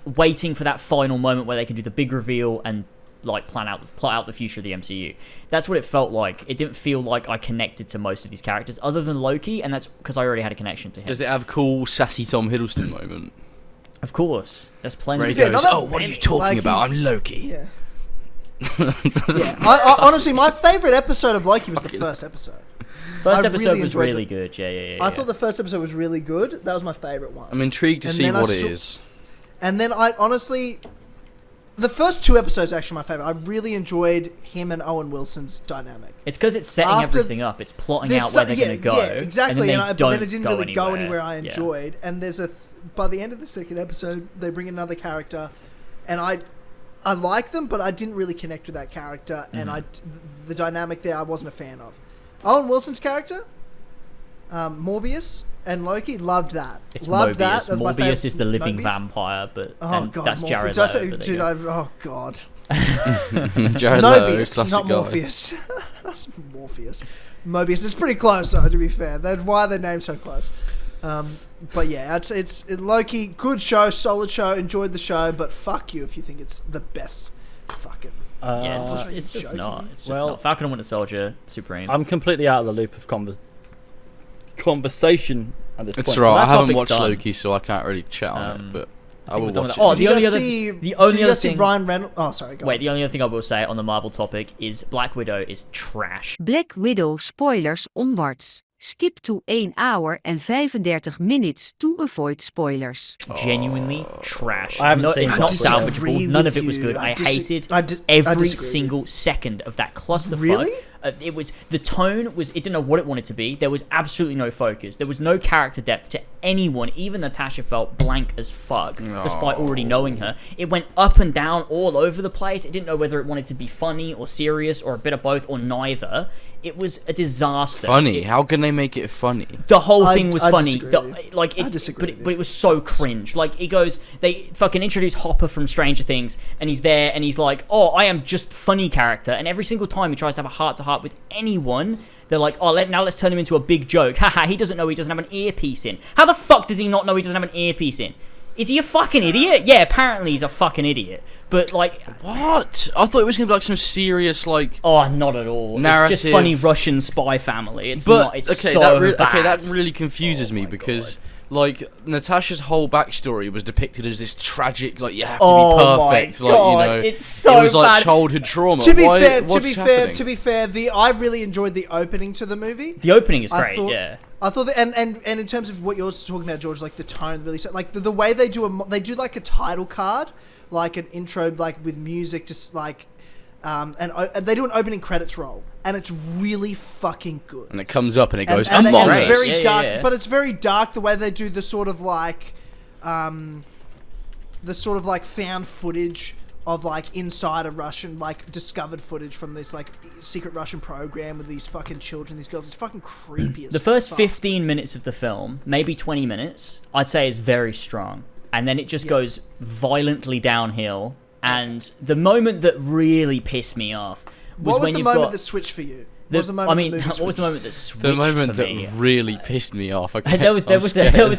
waiting for that final moment where they can do the big reveal and like plot out the future of the MCU. That's what it felt like. It didn't feel like I connected to most of these characters other than Loki, and that's because I already had a connection to him. Does it have cool sassy Tom Hiddleston moment? Of course. There's plenty. Where he goes, what are you talking about? I'm Loki. Yeah. I honestly, my favourite episode of Loki was the first episode. First episode was really good. Yeah. I thought the first episode was really good. That was my favourite one. I'm intrigued to see what it is. And then I honestly... The first two episodes are actually my favourite. I really enjoyed him and Owen Wilson's dynamic. It's because it's setting everything up. It's plotting out where they're going to go. Yeah, exactly. But then it didn't really go anywhere I enjoyed. And there's by the end of the second episode, they bring another character. And I like them, but I didn't really connect with that character. And the dynamic there, I wasn't a fan of. Owen Wilson's character, Morbius... And Loki loved that. It's loved Mobius. That. That's Morbius is the living vampire, but that's Jared Leto. Oh god. Jared Leto, Mobius, not guy. Morpheus. That's Morpheus. Mobius. It's pretty close, though, to be fair. That's why their name's so close. But yeah, it's Loki. Good show, solid show. Enjoyed the show, but fuck you if you think it's the best fucking. It's just not. It's just not. Falcon and Winter Soldier, Supreme. I'm completely out of the loop of conversation at this point. It's right. I haven't watched Loki, so I can't really chat on it, but I will watch it. Oh, the only other thing. Ryan Reynolds. Oh, sorry. Go on. The only other thing I will say on the Marvel topic is Black Widow is trash. Black Widow spoilers onwards. Skip to 1 hour and 35 minutes to avoid spoilers. Genuinely trash. I haven't seen it's not salvageable. None of it was good. I hated every single second of that clusterfuck. Really? It was the tone was. It didn't know what it wanted to be. There was absolutely no focus. There was no character depth to anyone. Even Natasha felt blank as fuck, despite already knowing her. It went up and down all over the place. It didn't know whether it wanted to be funny or serious or a bit of both or neither. It was a disaster. Funny? How can they make it funny? The whole thing was funny. I disagree. But it was so cringe. Like, it goes, they fucking introduce Hopper from Stranger Things, and he's there, and he's like, oh, I am just funny character. And every single time he tries to have a heart-to-heart with anyone, they're like, oh, now let's turn him into a big joke. Haha, he doesn't know he doesn't have an earpiece in. How the fuck does he not know he doesn't have an earpiece in? Is he a fucking idiot? Yeah, apparently he's a fucking idiot. But, like... What? I thought it was going to be, like, some serious, like... Oh, not at all. Narrative. It's just funny Russian spy family. It's not. It's so bad. Okay, that really confuses me because... God. Like, Natasha's whole backstory was depicted as this tragic, like, you have to be perfect. My God, like, you know, it's so it was like bad. Childhood trauma. To be fair, I really enjoyed the opening to the movie. The opening is great, yeah. I thought that, and in terms of what you're talking about, George, like the tone really, like the way they do like a title card, like an intro, like with music, just like, and they do an opening credits roll, and it's really fucking good. And it comes up and it goes, and Among Us. It's very dark, but it's very dark the way they do the sort of like, found footage of like inside a Russian, like discovered footage from this like secret Russian program with these fucking children, these girls. It's fucking creepy as The first 15 minutes of the film, maybe 20 minutes, I'd say is very strong. And then it just goes violently downhill. And the moment that really pissed me off was what was when the you've moment got... that switched for you? What was the moment that switched The moment for that me? really pissed me off. Okay, there was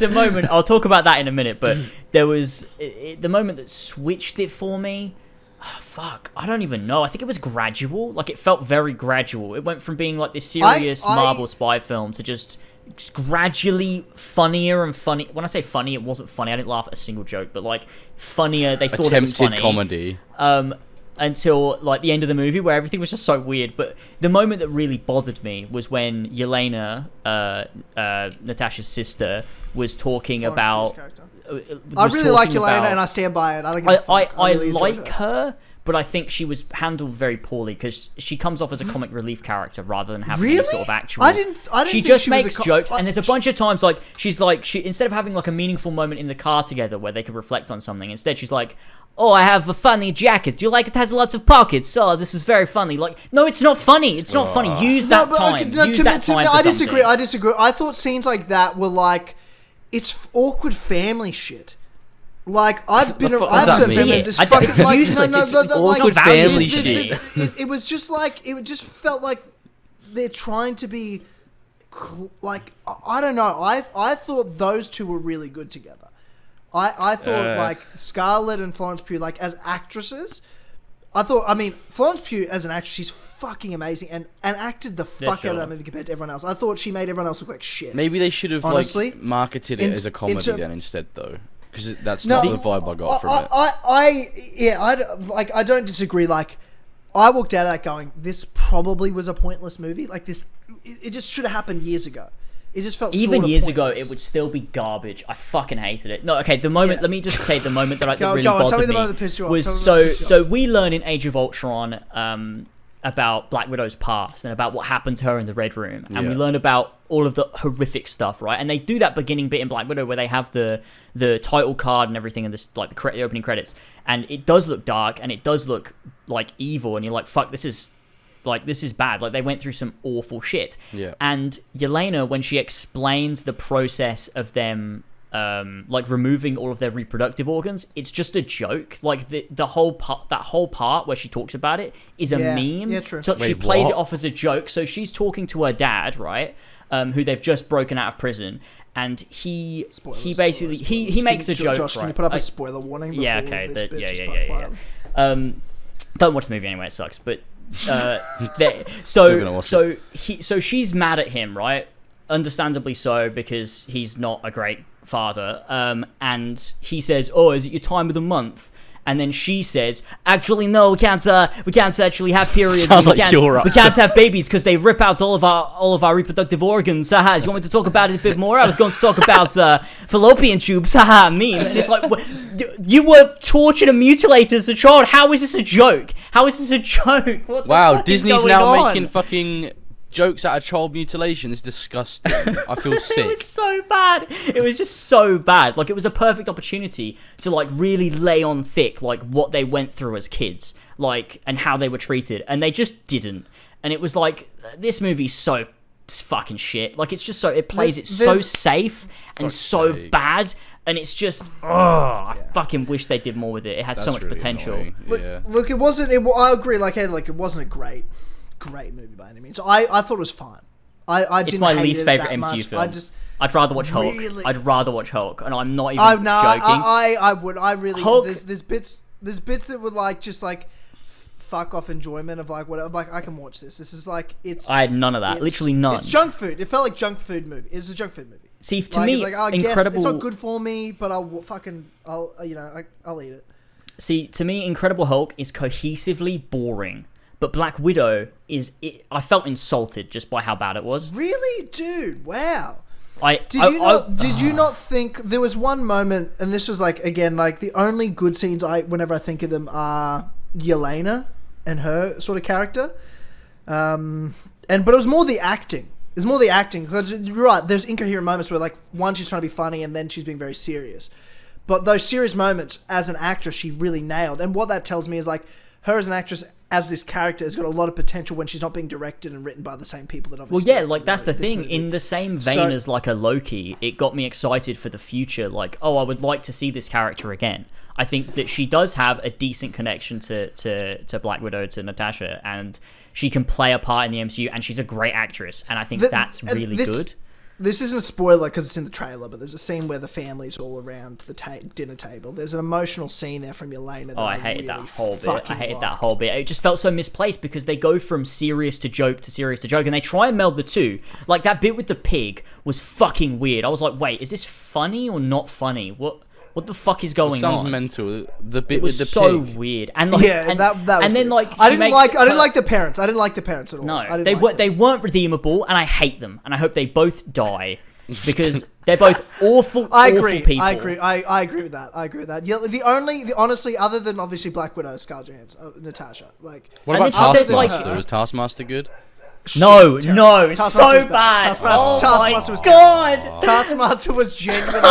a moment. I'll talk about that in a minute. But there was the moment that switched it for me. Oh, fuck, I don't even know. I think it was gradual. Like, it felt very gradual. It went from being like this serious Marvel spy film to just gradually funnier and funny. When I say funny, it wasn't funny. I didn't laugh at a single joke, but like funnier. They thought it was funny. Attempted comedy. Until like the end of the movie, where everything was just so weird. But the moment that really bothered me was when Yelena, Natasha's sister, was talking about. I really like Yelena, and I stand by it. I like her, but I think she was handled very poorly because she comes off as a comic relief character rather than having any sort of actual. I didn't. She just makes jokes, and there's a bunch of times like she's instead of having like a meaningful moment in the car together where they could reflect on something, instead she's like, oh, I have a funny jacket. Do you like it? Has lots of pockets. Oh, this is very funny. Like, no, it's not funny. It's not funny. Use that time. I disagree. I thought scenes like that were like, it's awkward family shit. Like, I've been around them as this fucking like, awkward family shit. It was just like, it just felt like they're trying to be like, I don't know. I thought those two were really good together. I thought like Scarlett and Florence Pugh, like as actresses, Florence Pugh as an actress, she's fucking amazing and acted the fuck out of that movie compared to everyone else. I thought she made everyone else look like shit. Maybe they should have like marketed it as a comedy then instead though, because that's not the vibe I got from it. I don't disagree. Like, I walked out of that going, this probably was a pointless movie. Like this, it just should have happened years ago. It just felt even sort of years pointless. ago. It would still be garbage. I fucking hated it. No, okay. The moment. Let me just say the moment that really bothered me was so we learn in Age of Ultron about Black Widow's past and about what happened to her in the Red Room, and we learn about all of the horrific stuff, right? And they do that beginning bit in Black Widow where they have the title card and everything, and this like the opening credits, and it does look dark and it does look like evil, and you're like, fuck, this is bad. Like, they went through some awful shit. Yeah. And Yelena, when she explains the process of them like removing all of their reproductive organs. It's just a joke. Like the whole part, that whole part where she talks about it is a meme. Yeah, true. So she plays it off as a joke. So she's talking to her dad, right? Who they've just broken out of prison. And he basically he makes a joke. Josh, right? Can you put up a spoiler warning? Yeah, okay. Don't watch the movie anyway. It sucks. But so she's mad at him, right? Understandably so, because he's not a great father. And he says, "Oh, is it your time of the month?" And then she says, "Actually, no, we can't actually have periods. Sounds like you're up. We can't have babies because they rip out all of our reproductive organs. Do you want me to talk about it a bit more? I was going to talk about fallopian tubes. Meme." And it's like, you were tortured and mutilated as a child. How is this a joke? What wow, Disney's now on? making fucking jokes out of child mutilation. Is disgusting. I feel sick. It was so bad. It was just so bad. Like, it was a perfect opportunity to like really lay on thick like what they went through as kids, like, and how they were treated, and they just didn't. And it was like, this movie's so fucking shit. Like, it's just so, it plays it so safe and so bad. And it's just, I fucking wish they did more with it. It had so much really potential. Look, it wasn't. I agree. Like, hey, like, it wasn't a great movie by any means. I thought it was fine. I didn't. It's my hate least it favorite that MCU much. film. I'd rather watch Hulk. Really? I'd rather watch Hulk, and I'm not even joking. I would. I really. Hulk. There's bits that would like just like fuck off enjoyment of like whatever. Like, I can watch this. This is like, it's. I had none of that. Literally none. It's junk food. It felt like junk food movie. It's a junk food movie. See, to me, it's like, Incredible. It's not good for me, but I'll eat it. See, to me, Incredible Hulk is cohesively boring. But Black Widow I felt insulted just by how bad it was. Really, dude? Wow. Did you not think there was one moment, and this was like, again, like the only good scenes whenever I think of them are Yelena and her sort of character, but it was more the acting. It's more the acting, because you're right. There's incoherent moments where, like, one, she's trying to be funny, and then she's being very serious. But those serious moments, as an actress, she really nailed. And what that tells me is, like, her as an actress, as this character, has got a lot of potential when she's not being directed and written by the same people that obviously. Well, yeah, like, that's the thing. In the same vein as like a Loki, it got me excited for the future. Like, oh, I would like to see this character again. I think that she does have a decent connection to Black Widow, to Natasha, and she can play a part in the MCU, and she's a great actress, and I think that's really good. This isn't a spoiler because it's in the trailer, but there's a scene where the family's all around the dinner table. There's an emotional scene there from Yelena. I hated that whole bit. It just felt so misplaced because they go from serious to joke to serious to joke, and they try and meld the two. Like, that bit with the pig was fucking weird. I was like, wait, is this funny or not funny? What the fuck is going on? It sounds mental. The bit it was with the so pig. weird, and like, that was and then weird. like I didn't like the parents. I didn't like the parents at all. No, they weren't redeemable, and I hate them, and I hope they both die because they're both awful. I agree. People. I agree with that. Yeah, honestly, other than obviously Black Widow, Scarlett Johansson, Natasha, like. What about Taskmaster? Was Taskmaster good? No, so bad. Taskmaster was God. Taskmaster was genuinely.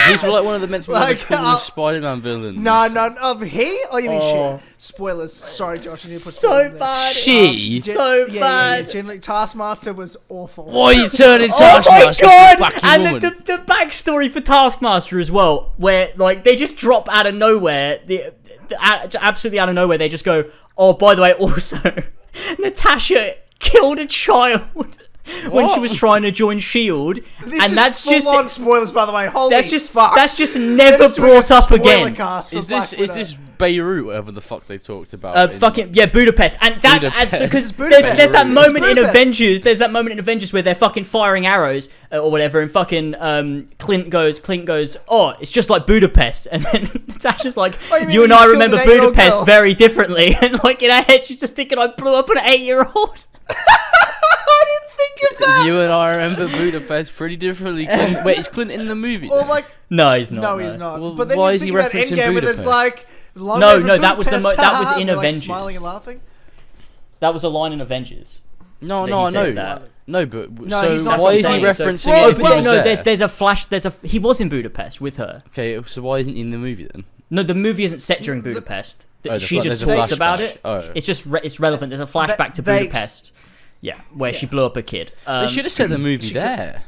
He's like one of the meant to be like the coolest Spider-Man villains. No, he? Oh, you mean she? Spoilers. Sorry, Josh. You need to put so bad. She. So bad. Genuinely, Taskmaster was awful. Why are you turning Taskmaster? Oh my God! And the backstory for Taskmaster as well, where like they just drop out of nowhere, absolutely out of nowhere, they just go, oh, by the way, also, Natasha killed a child when she was trying to join S.H.I.E.L.D. And that's just on spoilers, by the way. Holy fuck. That's just never brought up again. Is this Beirut, whatever the fuck they talked about? Budapest. And that because there's that moment in Avengers. There's that moment in Avengers where they're fucking firing arrows or whatever, and fucking Clint goes, oh, it's just like Budapest, and then Natasha's like, you and I remember Budapest very differently, and like in her head she's just thinking I blew up an 8-year-old. I didn't think of that. You and I remember Budapest pretty differently. Wait, is Clint in the movie? Or like, no, he's not. No, he's not. Well, but then why you is he think about referencing Endgame, Budapest? and it's like, no, that was in Avengers. Like smiling and laughing. That was a line in Avengers. No, I know that. No, but no, so why is he referencing? There's a flash. He was in Budapest with her. Okay, so why isn't he in the movie then? No, the movie isn't set during Budapest. She just talks talks about it. Oh. It's relevant. There's a flashback to Budapest. Yeah, where she blew up a kid. They should have set the movie there.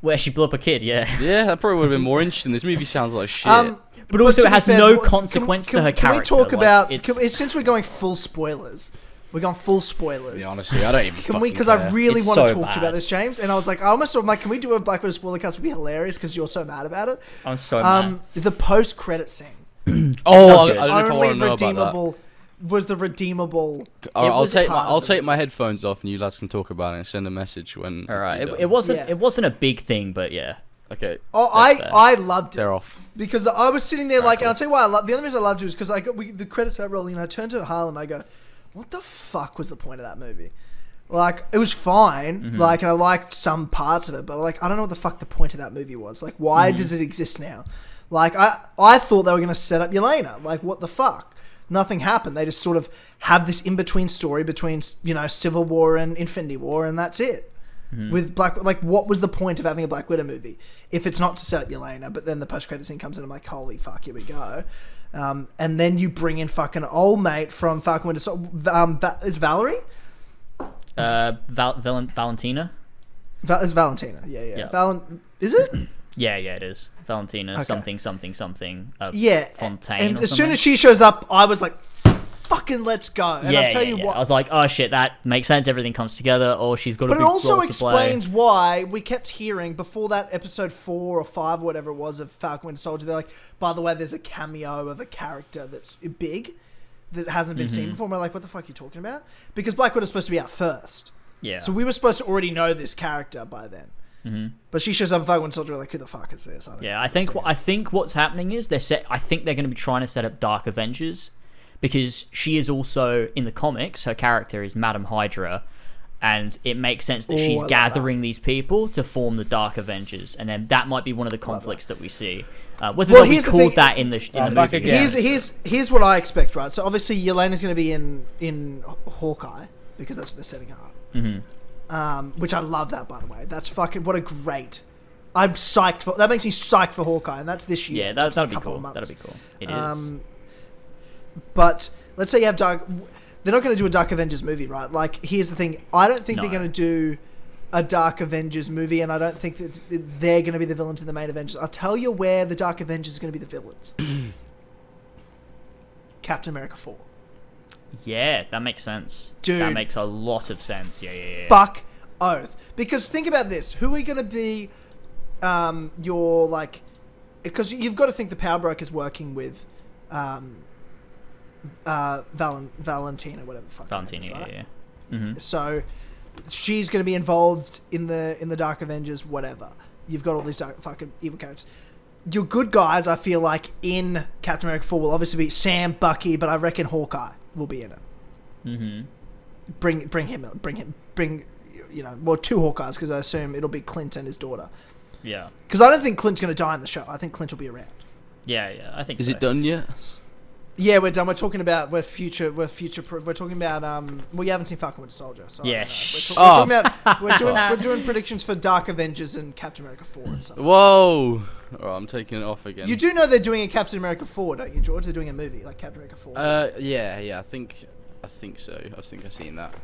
Where she blew up a kid, yeah. Yeah, that probably would have been more interesting. This movie sounds like shit. But also, it has no consequence to her character. Can we talk about... since we're going full spoilers... We're going full spoilers. Yeah, honestly, I don't even fucking care. Because I really want to talk to you about this, James. And I was like, I almost thought, like, can we do a Black Widow spoiler cast? It would be hilarious because you're so mad about it. I'm so mad. The post-credit scene. I don't know if I want to know about that. Was the redeemable... I'll take my headphones off and you lads can talk about it and send a message when... Alright, it wasn't a big thing, but yeah. Okay. Oh, I loved it. They're off. Because I was sitting there and I'll tell you why I loved... The other reason I loved it was because the credits started rolling and I turned to Harlan and I go... What the fuck was the point of that movie? Like, it was fine. Mm-hmm. Like, and I liked some parts of it, but like, I don't know what the fuck the point of that movie was. Like, why does it exist now? Like, I thought they were going to set up Yelena. Like, what the fuck? Nothing happened. They just sort of have this in-between story between, Civil War and Infinity War, and that's it. Mm-hmm. With what was the point of having a Black Widow movie if it's not to set up Yelena? But then the post-credit scene comes in, and I'm like, holy fuck, here we go. And then you bring in fucking old mate from Falcon Winter Soldier. Is Valerie? Valentina. It's Valentina. Yeah. Is it? Yeah, it is. Valentina. Okay. Something. Fontaine. And as soon as she shows up, I was like, fucking let's go. And I'll tell you what. I was like, oh shit, that makes sense. Everything comes together. Or she's got a big role to play. But it also explains why we kept hearing before that episode 4 or 5 or whatever it was of Falcon Winter Soldier. They're like, by the way, there's a cameo of a character that's big that hasn't been seen before. And we're like, what the fuck are you talking about? Because Black Widow's supposed to be out first. Yeah. So we were supposed to already know this character by then. Mm-hmm. But she shows up in Falcon Winter Soldier. We're like, who the fuck is this? I think what's happening is I think they're going to be trying to set up Dark Avengers. Because she is also, in the comics, her character is Madam Hydra, and it makes sense that she's gathering these people to form the Dark Avengers, and then that might be one of the conflicts that we see. Whether they'll be called that in the movie. Here's what I expect, right? So obviously Yelena's going to be in Hawkeye, because that's what they're setting up. Mm-hmm. Which I love that, by the way. That's fucking, what a great... I'm psyched for... That makes me psyched for Hawkeye, and that's this year. Yeah, that'll be cool. That'll be cool. It is. But let's say you have They're not going to do a Dark Avengers movie, right? Like, here's the thing. I don't think they're going to do a Dark Avengers movie, and I don't think that they're going to be the villains in the main Avengers. I'll tell you where the Dark Avengers is going to be the villains. Captain America 4. Yeah, that makes sense. Dude. That makes a lot of sense. Yeah. Fuck oath. Because think about this. Who are going to be your, like... Because you've got to think the Power Broker's working with... Valentina, whatever the fuck. Valentina, is, right? Yeah. Mm-hmm. So she's going to be involved in the Dark Avengers, whatever. You've got all these dark fucking evil characters. Your good guys, I feel like, in Captain America 4 will obviously be Sam, Bucky, but I reckon Hawkeye will be in it. Mm-hmm. Bring him, well, 2 Hawkeyes, because I assume it'll be Clint and his daughter. Yeah. Because I don't think Clint's going to die in the show. I think Clint will be around. Yeah, I think Is it done yet? Yeah, we're done. We're talking about we're talking about well, you haven't seen Falcon Winter Soldier, so yeah. We're doing predictions for Dark Avengers and Captain America 4 and stuff. Whoa! Alright, I'm taking it off again. You do know they're doing a Captain America 4, don't you, George? They're doing a movie like Captain America 4. Yeah. I think so. I think I've seen that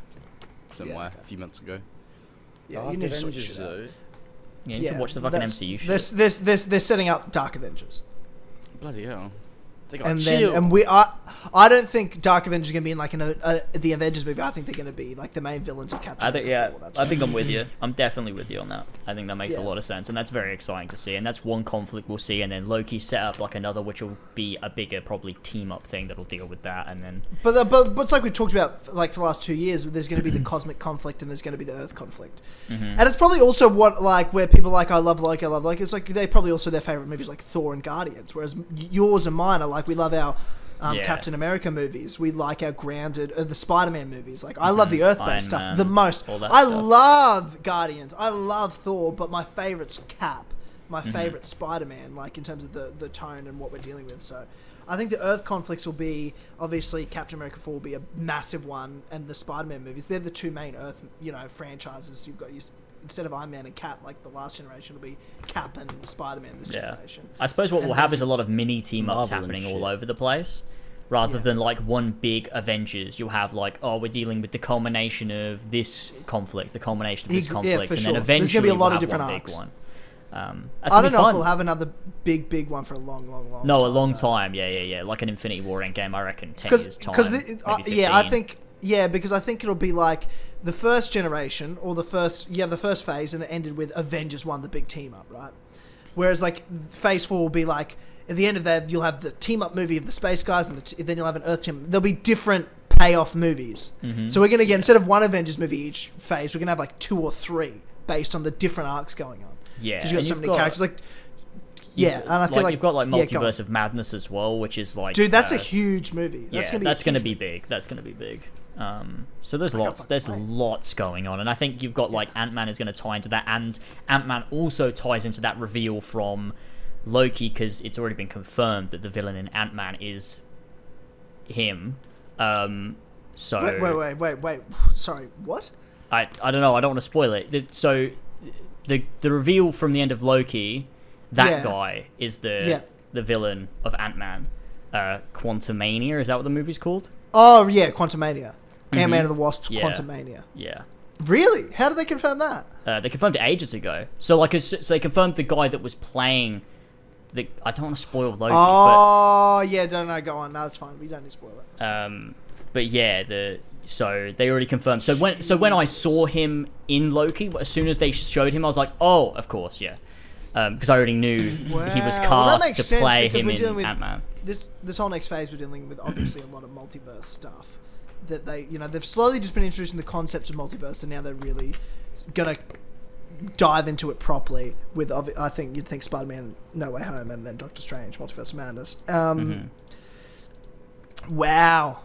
somewhere a few months ago. Yeah, you need to sort shit out. Yeah, you need to watch the fucking MCU shit. They're setting up Dark Avengers. Bloody hell. I don't think Dark Avengers is going to be in like the Avengers movie. I think they're going to be like the main villains of Captain America 4. I think I'm with you. I'm definitely with you on that. I think that makes a lot of sense, and that's very exciting to see. And that's one conflict we'll see, and then Loki set up like another, which will be a bigger probably team up thing that'll deal with that, and then. But it's like we talked about like for the last 2 years. There's going to be the cosmic conflict, and there's going to be the Earth conflict, and it's probably also where people are like I love Loki. It's like they probably also their favorite movies like Thor and Guardians, whereas yours and mine are like we love our. Captain America movies. We like our grounded, the Spider-Man movies. Like I love the Earth-based stuff the most. I love Guardians. I love Thor, but my favorite's Cap. My favorite Spider-Man, like in terms of the tone and what we're dealing with. So I think the Earth conflicts will be obviously Captain America 4 will be a massive one, and the Spider-Man movies. They're the 2 main Earth, franchises. You've got instead of Iron Man and Cap, like the last generation will be Cap and Spider-Man this generation. I suppose what we'll have is a lot of mini team-ups happening all over the place. Rather than like one big Avengers, you'll have like, we're dealing with the culmination of this conflict, and then eventually there's going to be a lot of different one arcs. big one. I don't know if we'll have another big one for a long time. No, a long time. Yeah. Like an Infinity War Endgame, I reckon 10 years time. Because I think it'll be like the first generation or the first phase, and it ended with Avengers 1, the big team up, right? Whereas like phase 4 will be like at the end of that, you'll have the team up movie of the space guys, and then you'll have an Earth team. There'll be different payoff movies. Mm-hmm. So we're gonna get, instead of one Avengers movie each phase, we're gonna have like 2 or 3 based on the different arcs going on. Yeah, because you've got so many characters. Like, and I feel like you've got like Multiverse of Madness as well, which is like, dude, that's a huge movie. That's gonna be big. So there's lots going on, and I think you've got like Ant-Man is going to tie into that, and Ant-Man also ties into that reveal from Loki, because it's already been confirmed that the villain in Ant-Man is him. So wait. Sorry, what? I don't know. I don't want to spoil it. So the reveal from the end of Loki, that guy is the villain of Ant-Man. Quantumania, is that what the movie's called? Oh yeah, Quantumania. Ant-Man and the Wasp, Quantumania. Yeah. Really? How did they confirm that? They confirmed it ages ago. So they confirmed the guy that was playing the. I don't want to spoil Loki. No, go on. No, that's fine. We don't need to spoil it. But yeah, so they already confirmed. So when I saw him in Loki, as soon as they showed him, I was like, oh, of course, yeah. Because I already knew he was cast to play him in Ant-Man. This whole next phase, we're dealing with obviously a lot of multiverse stuff. That they've slowly just been introducing the concepts of multiverse, and now they're really gonna dive into it properly. With I think you'd think Spider-Man, No Way Home, and then Doctor Strange, Multiverse of Madness. Wow.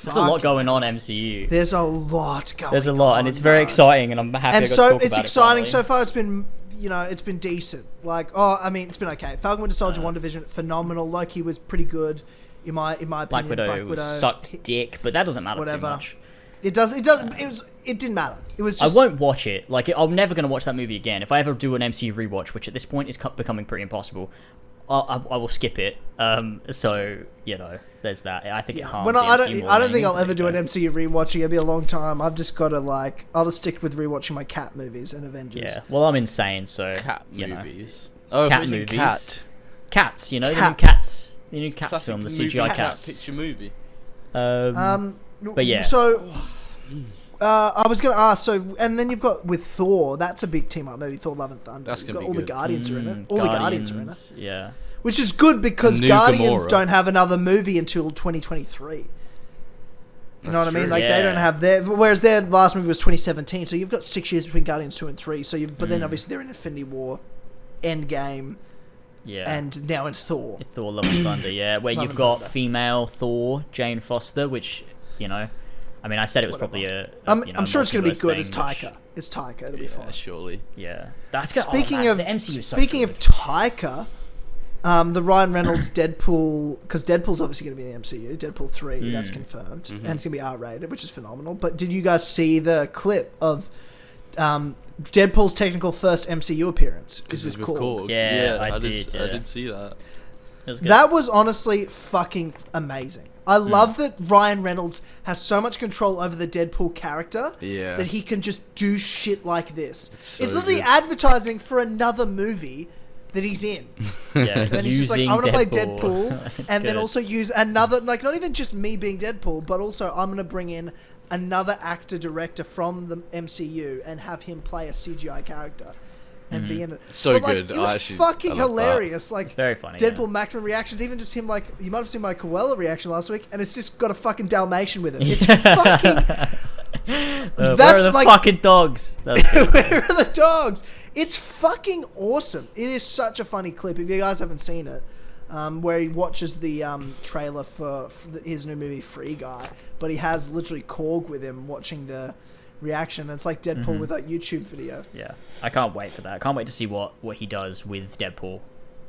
There's a lot going on, MCU. There's a lot going on. There's a lot, and it's very exciting, and I'm happy. And so it's exciting. So far, it's been. It's been decent. It's been okay. Falcon Winter Soldier, WandaVision, phenomenal. Loki was pretty good, in my opinion. Black Widow sucked dick, but that doesn't matter too much. It didn't matter. It was just... I won't watch it. I'm never going to watch that movie again. If I ever do an MCU rewatch, which at this point is becoming pretty impossible, I will skip it. So there's that. I think it harms. I don't think I'll ever do an MCU rewatching. It'll be a long time. I've just got to I'll just stick with rewatching my cat movies and Avengers. Yeah. Well, I'm insane. So cat movies. Cat movies. Cats. The new Cats. The new Cats Classic film. The CGI Cats. Picture movie. But yeah. So. I was going to ask, and then you've got with Thor, that's a big team up movie, Thor Love and Thunder. That's going to be all good. The Guardians are in it. All the Guardians are in it. Yeah. Which is good because Guardians don't have another movie until 2023. You know what I mean? They don't have whereas their last movie was 2017, so you've got 6 years between Guardians 2 and 3. So but then obviously they're in Infinity War, Endgame, and now in Thor. Thor Love and Thunder, where you've got female Thor, Jane Foster, which, I said it was probably I'm sure it's going to be good. It's Taika. It's Taika. It'll be fine. Surely. Yeah. Speaking of Taika, the Ryan Reynolds Deadpool, because Deadpool's obviously going to be in the MCU. Deadpool 3, that's confirmed, and it's going to be R-rated, which is phenomenal. But did you guys see the clip of Deadpool's technical first MCU appearance? This is with Korg. Yeah, I did. I did see that. That was honestly fucking amazing. I love that Ryan Reynolds has so much control over the Deadpool character that he can just do shit like this. It's literally advertising for another movie that he's in. Yeah, and he's just like, I want to play Deadpool, and then also use another, not even just me being Deadpool, but also I'm going to bring in another actor-director from the MCU and have him play a CGI character. And be in it. So good. It was fucking hilarious. Very funny. Deadpool maximum reactions, even just him you might have seen my Koala reaction last week, and it's just got a fucking Dalmatian with it. It's fucking. Where are the fucking dogs? Where are the dogs? It's fucking awesome. It is such a funny clip. If you guys haven't seen it, where he watches the trailer for his new movie Free Guy, but he has literally Korg with him watching the reaction. It's like Deadpool with that YouTube video. Yeah, I can't wait for that. I can't wait to see what he does with Deadpool.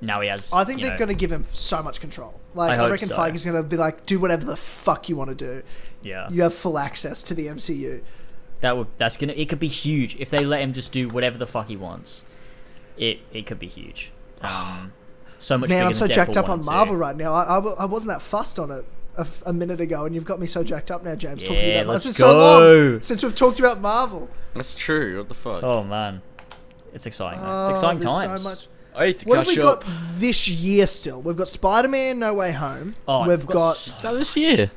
Now he has. I think they're going to give him so much control. I reckon Feige's going to be like, do whatever the fuck you want to do. Yeah, you have full access to the MCU. It could be huge if they let him just do whatever the fuck he wants. It could be huge. So much. Man, I'm so jacked up on Marvel right now. I wasn't that fussed on it a minute ago, and you've got me so jacked up now, James. Talking about let's go. So long since we've talked about Marvel. That's true. What the fuck? Oh man, It's exciting. It's exciting times. So much. What have we got this year still? We've got Spider-Man No Way Home. We've got this year.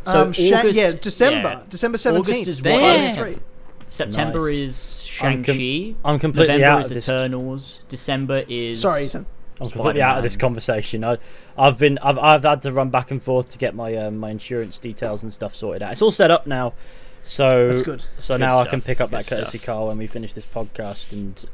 So August, December 17th. August is Spider-Man 3. September is Shang-Chi. I'm completely November out is of this. Eternals. December is... Sorry, Ethan. I'm completely out of this conversation. I've had to run back and forth to get my my insurance details and stuff sorted out. It's all set up now, so that's good. So good now stuff. I can pick up that Good courtesy stuff. car when we finish this podcast and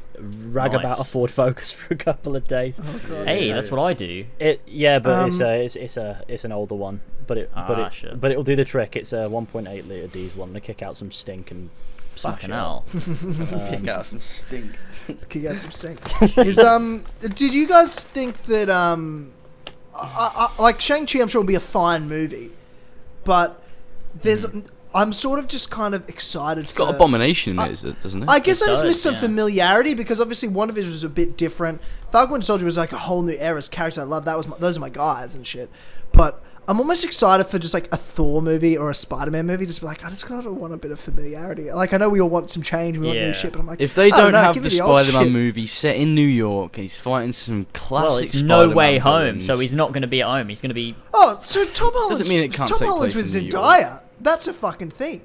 rag about a Ford Focus for a couple of days. Oh, God. Hey, that's what I do. But it's an older one, but it'll do the trick. It's a 1.8 litre diesel. I'm gonna kick out some stink and Fucking hell. Kick out some stink. Kick out some stink. Did you guys think that like Shang-Chi, I'm sure will be a fine movie, but I'm sort of just kind of excited. It's got Abomination in it, doesn't it? I guess It I just does, missed some yeah. familiarity because obviously one of his was a bit different. Falcon Winter Soldier was like a whole new era's character. I love that. Those are my guys and shit. But I'm almost excited for just like a Thor movie or a Spider-Man movie. Just be like, I just kind of want a bit of familiarity. Like I know we all want some change, we want new shit, but I'm like, if they don't have give the me old Spider-Man shit. movie set in New York and he's fighting some classic Well, it's Spider-Man No Way Home, villains, so he's not going to be at home. He's going to be... Oh, so Tom Holland's, Doesn't mean it can't Tom take Holland's place with in New York. Zendaya. That's a fucking thing.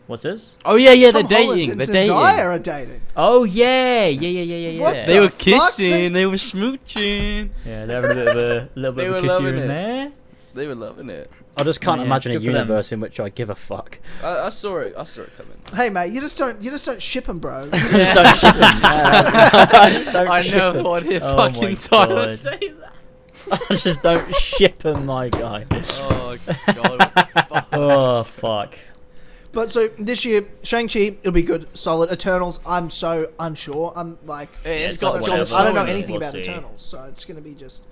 What's this? Oh yeah, Tom they're Holland dating. and They're dating. Zendaya are dating. Oh, yeah. What They were fuck? kissing. They were smooching. Yeah, they're having a little bit They of were a kiss loving here and it. there. They were loving it. I just can't Yeah, imagine a good for them. universe in which I give a fuck. I saw it. I saw it coming. Hey mate, you just don't ship them, bro. I just don't ship them. I just don't I ship know them. what it Oh my fucking time God. to say that. I just don't ship them, my guy. Oh god. What the fuck? Oh, fuck. But so this year, Shang-Chi, it'll be good, solid. Eternals, I'm so unsure. I'm like, It's got so- whatever. I don't know We'll anything about see. Eternals, so it's gonna be just.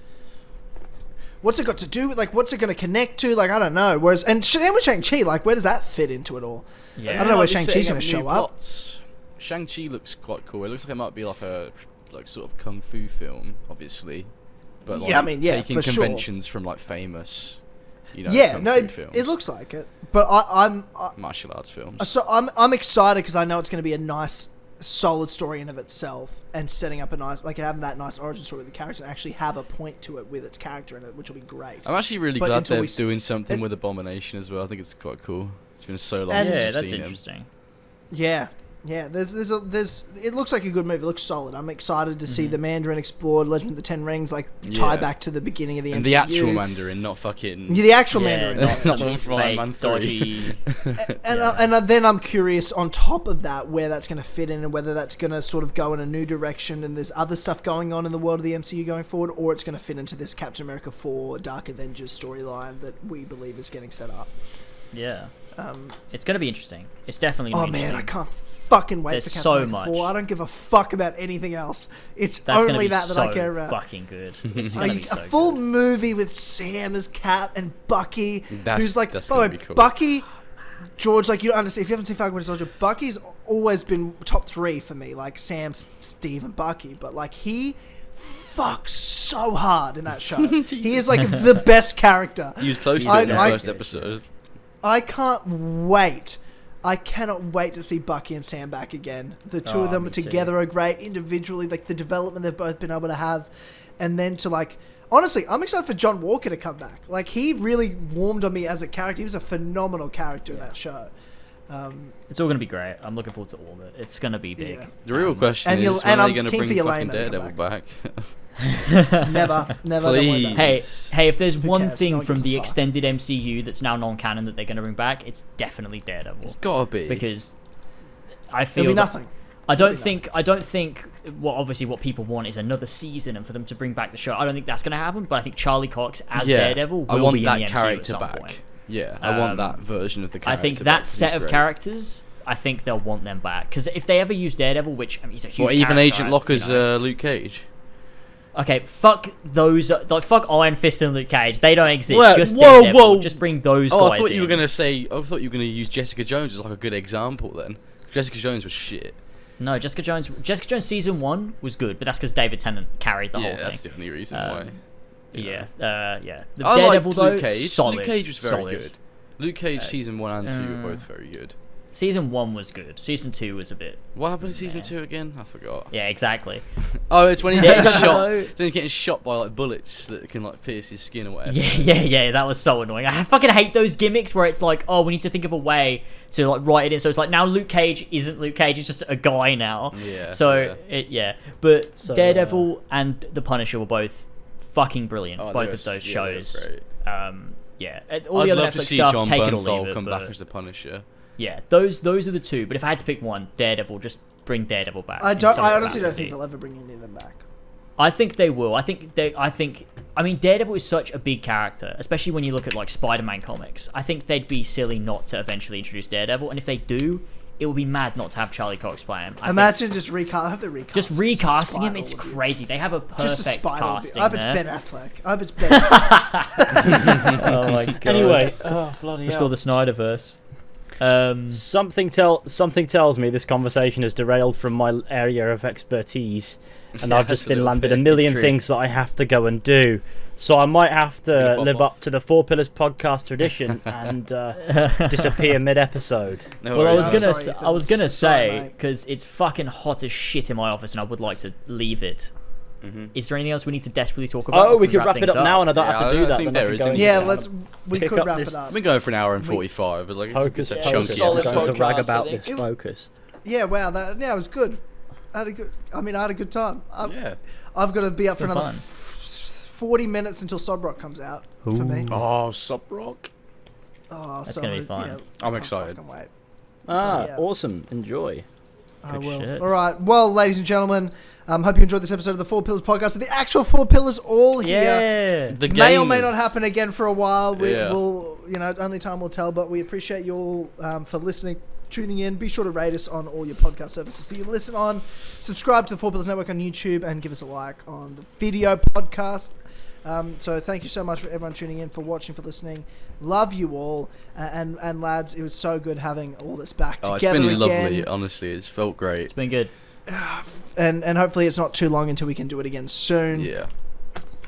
What's it got to do with? Like, what's it gonna connect to? Like, I don't know. Whereas, and with Shang-Chi, like, where does that fit into it all? Yeah. I don't know where Might be Shang-Chi's setting gonna up show new up. plots. Shang-Chi looks quite cool. It looks like it might be like a sort of kung fu film, obviously. But like Yeah, I mean, yeah, taking for sure. conventions from like famous, Yeah, kung no, fu films, it looks like it. But I'm martial arts films. so I'm excited because I know it's gonna be a nice, solid story in of itself, and setting up a nice, like having that nice origin story with the character and actually have a point to it with its character in it, which will be great. I'm actually really But glad until they're we doing something with Abomination as well. I think it's quite cool. It's been so long And- since Yeah, I've that's seen interesting. Yeah. There's it looks like a good movie. It looks solid. I'm excited to see the Mandarin explored, Legend of the Ten Rings, like tie Yeah. back to the beginning of the him. And MCU. the actual Mandarin, not fucking. Yeah, the actual Yeah, Mandarin. not Not some from fake, Man 3. dodgy... And then I'm curious on top of that where that's going to fit in and whether that's going to sort of go in a new direction and there's other stuff going on in the world of the MCU going forward, or it's going to fit into this Captain America 4 Dark Avengers storyline that we believe is getting set up. Yeah. It's going to be interesting. It's definitely going Oh to be man, I interesting. can't fucking wait There's for Captain so America much. 4. I don't give a fuck about anything else. It's That's going to only be that so I care about. fucking good. It's A going to be so full good. movie with Sam as Cap and Bucky, who's like, that's by the gonna way, be cool. Bucky, George, like you don't understand. If you haven't seen Falcon Winter Soldier, Bucky's always been top 3 for me, like Sam, Steve, and Bucky. But like he fucks so hard in that show. He is like the best character. He was close to I- it in the I- first episode. I can't wait. I cannot wait to see Bucky and Sam back again. The two of them me too. together are great individually, like the development they've both been able to have. And then to like, honestly, I'm excited for John Walker to come back. Like he really warmed on me as a character. He was a phenomenal character in that show. It's all going to be great. I'm looking forward to all of it. It's going to be big. Yeah. The real question and is, you'll- when and are I'm they going to keen bring for fucking Yelena to come Daredevil back? Never, don't worry about it. Hey, if there's one cares? No thing one from gives a the fuck. extended MCU that's now non-canon that they're going to bring back, it's definitely Daredevil. It's gotta be. Because I feel There'll be that- nothing. I don't think what people want is another season and for them to bring back the show. I don't think that's going to happen, but I think Charlie Cox as Daredevil will I want be that in the MCU character at some back. point. Yeah, I want that version of the character I think back, that 'cause set he's of great. characters, I think they'll want them back. Because if they ever use Daredevil, which I mean, he's a huge Or even character, Agent you Locker's know. Luke Cage. Okay, fuck those. Like, fuck Iron Fist and Luke Cage. They don't exist. Well, just whoa, Daredevil. whoa. Just bring those Oh, guys I thought you were in. gonna say. I thought you were gonna use Jessica Jones as like a good example. Then Jessica Jones was shit. No, Jessica Jones season 1 was good, but that's because David Tennant carried the whole Yeah, thing. that's the only reason why. Yeah. The I Daredevil liked though, Luke Cage. solid. Luke Cage was very solid. good. Luke Cage season 1 and 2 were both very good. Season 1 was good. Season 2 was a bit. What happened in season 2 again? I forgot. Yeah, exactly. Oh, it's when he's getting shot. It's when he's getting shot by like bullets that can like pierce his skin or whatever. Yeah. That was so annoying. I fucking hate those gimmicks where it's like, oh, we need to think of a way to like write it in. So it's like now Luke Cage isn't Luke Cage. He's just a guy now. Yeah. So But Daredevil and The Punisher were both fucking brilliant. Both of those shows. Yeah. All the other Netflix stuff, John take it or Bernthal leave it. come back as the Punisher. Yeah, those are the two. But if I had to pick one, Daredevil, just bring Daredevil back. I honestly don't think they'll ever bring any of them back. I think they will. I mean, Daredevil is such a big character, especially when you look at like Spider-Man comics. I think they'd be silly not to eventually introduce Daredevil, and if they do, it would be mad not to have Charlie Cox play him. Imagine just recasting him. It's crazy. They have a perfect casting. I bet it's Ben Affleck. I bet it's Ben Affleck. Oh my god. Anyway, bloody restore the Snyderverse. Something tells me this conversation has derailed from my area of expertise, and I've just been landed a million things that I have to go and do. So I might have to live up to the Four Pillars podcast tradition and disappear mid-episode. Well, I was gonna say because it's fucking hot as shit in my office, and I would like to leave it. Mm-hmm. Is there anything else we need to desperately talk about? Oh, we could wrap it up now, and I don't have to do that. We could wrap it up. We've been going for an hour and 45, but like it's a chunky I'm going episode. to rag about this focus. Yeah, wow, it was good. I had a good time. I've got to be up for another 40 minutes until Sobrock comes out for me. Oh, Sobrock. Oh, that's gonna be fun. Yeah, I'm excited. Wait. Awesome. Enjoy. I will. Shit. All right. Well, ladies and gentlemen, hope you enjoyed this episode of the Four Pillars podcast. The actual Four Pillars all here. Yeah. The may or may not happen again for a while. We'll, only time will tell. But we appreciate you all for listening, tuning in. Be sure to rate us on all your podcast services that you listen on. Subscribe to the Four Pillars Network on YouTube and give us a like on the video podcast. So thank you so much for everyone tuning in, for watching, for listening. Love you all, and lads, it was so good having all this back together again. It's been lovely, honestly. It's felt great. It's been good. And hopefully it's not too long until we can do it again soon. Yeah.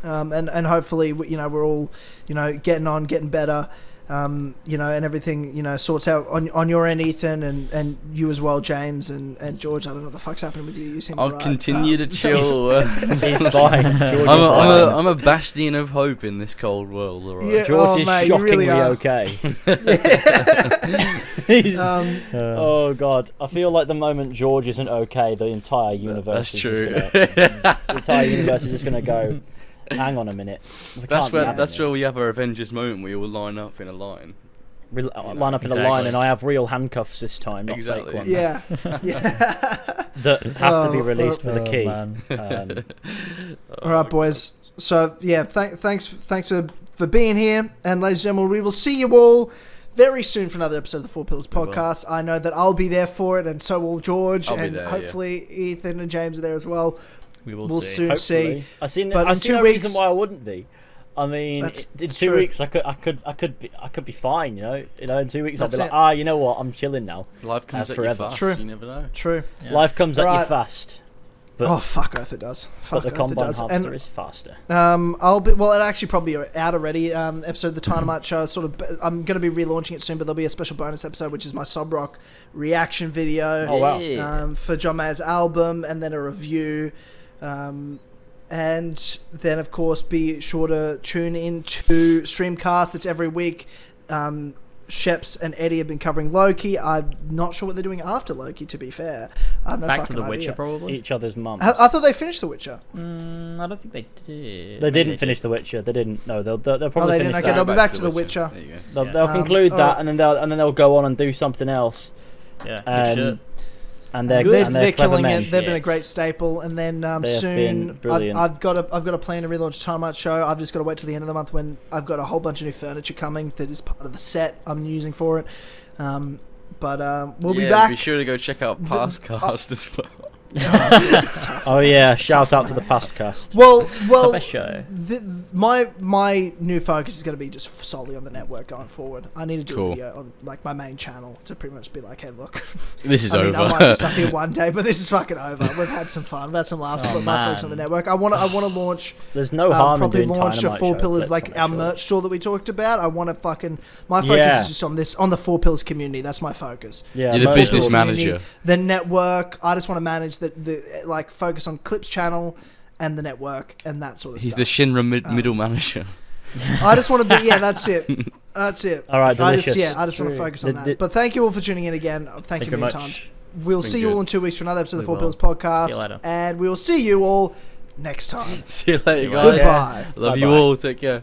And hopefully we're all getting better. And everything, sorts out on your end, Ethan, and you as well, James, and George. I don't know what the fuck's happening with you. You seem I'll right. continue to chill. He's fine. I'm a bastion of hope in this cold world. All right. Yeah, George is mate, shockingly okay. Oh god, I feel like the moment George isn't okay, the entire universe. That's true. The entire universe is just gonna go. Hang on a minute. That's where we have our Avengers moment. We all line up in a line. Line up in a line, and I have real handcuffs this time, not fake ones. Yeah. That have to be released with a key. All right, boys. So yeah, thanks for being here, and ladies and gentlemen, we will see you all very soon for another episode of the Four Pillars podcast. I know that I'll be there for it, and so will George, and hopefully Ethan and James are there as well. We'll soon see. I see no reason why I wouldn't be. I mean, in 2 weeks I could be fine. In 2 weeks I'll be like, you know what? I'm chilling now. Life comes at you fast. True. You never know. True. Yeah. Life comes at you fast. But, fuck Earth, it does. But the combine harvester is faster. It actually probably out already. Episode of the Dynamite Show. I'm going to be relaunching it soon, but there'll be a special bonus episode, which is my Sobrock reaction video. Oh wow! For John Mayer's album, and then a review. And then, of course, be sure to tune in to Streamcast. That's every week. Sheps and Eddie have been covering Loki. I'm not sure what they're doing after Loki, to be fair. I have no Back to The idea. Witcher, probably? Each other's mums. I thought they finished The Witcher. I don't think they did. They didn't finish The Witcher. They didn't. No, they'll probably finish that. Okay, they'll be back to The Witcher. There you go. They'll conclude that, and then they'll go on and do something else. Yeah, good shit. And they're killing men. it. They've been a great staple. And then soon, I've got a plan to relaunch Dynamite Show. I've just got to wait till the end of the month when I've got a whole bunch of new furniture coming that is part of the set I'm using for it. But we'll be back. Be sure to go check out past cast as well. It's tough. Oh yeah, shout out to the past cast. Well, Best show. my new focus is going to be just solely on the network going forward. I need to do a video on like my main channel to pretty much be like, hey, look, this is over. I might do stuff here one day, but this is fucking over. We've had some fun, we've had some laughs, but my focus on the network. I want to launch. There's no harm in doing launch a Four Pillars like our merch store that we talked about. I want to fucking my focus is just on the Four Pillars community. That's my focus. Yeah, you're the business manager. The network. I just want to manage the like focus on Clips channel and the network and that sort of stuff. He's the Shinra middle manager. I just want to be. Yeah, that's it. That's it. All right, delicious. I just want to focus on that. But thank you all for tuning in again. Thank you many times. We'll see you all in 2 weeks for another episode of the Four Pillars podcast. See you later. And we will see you all next time. See you later, guys. Goodbye. Love you all. Take care.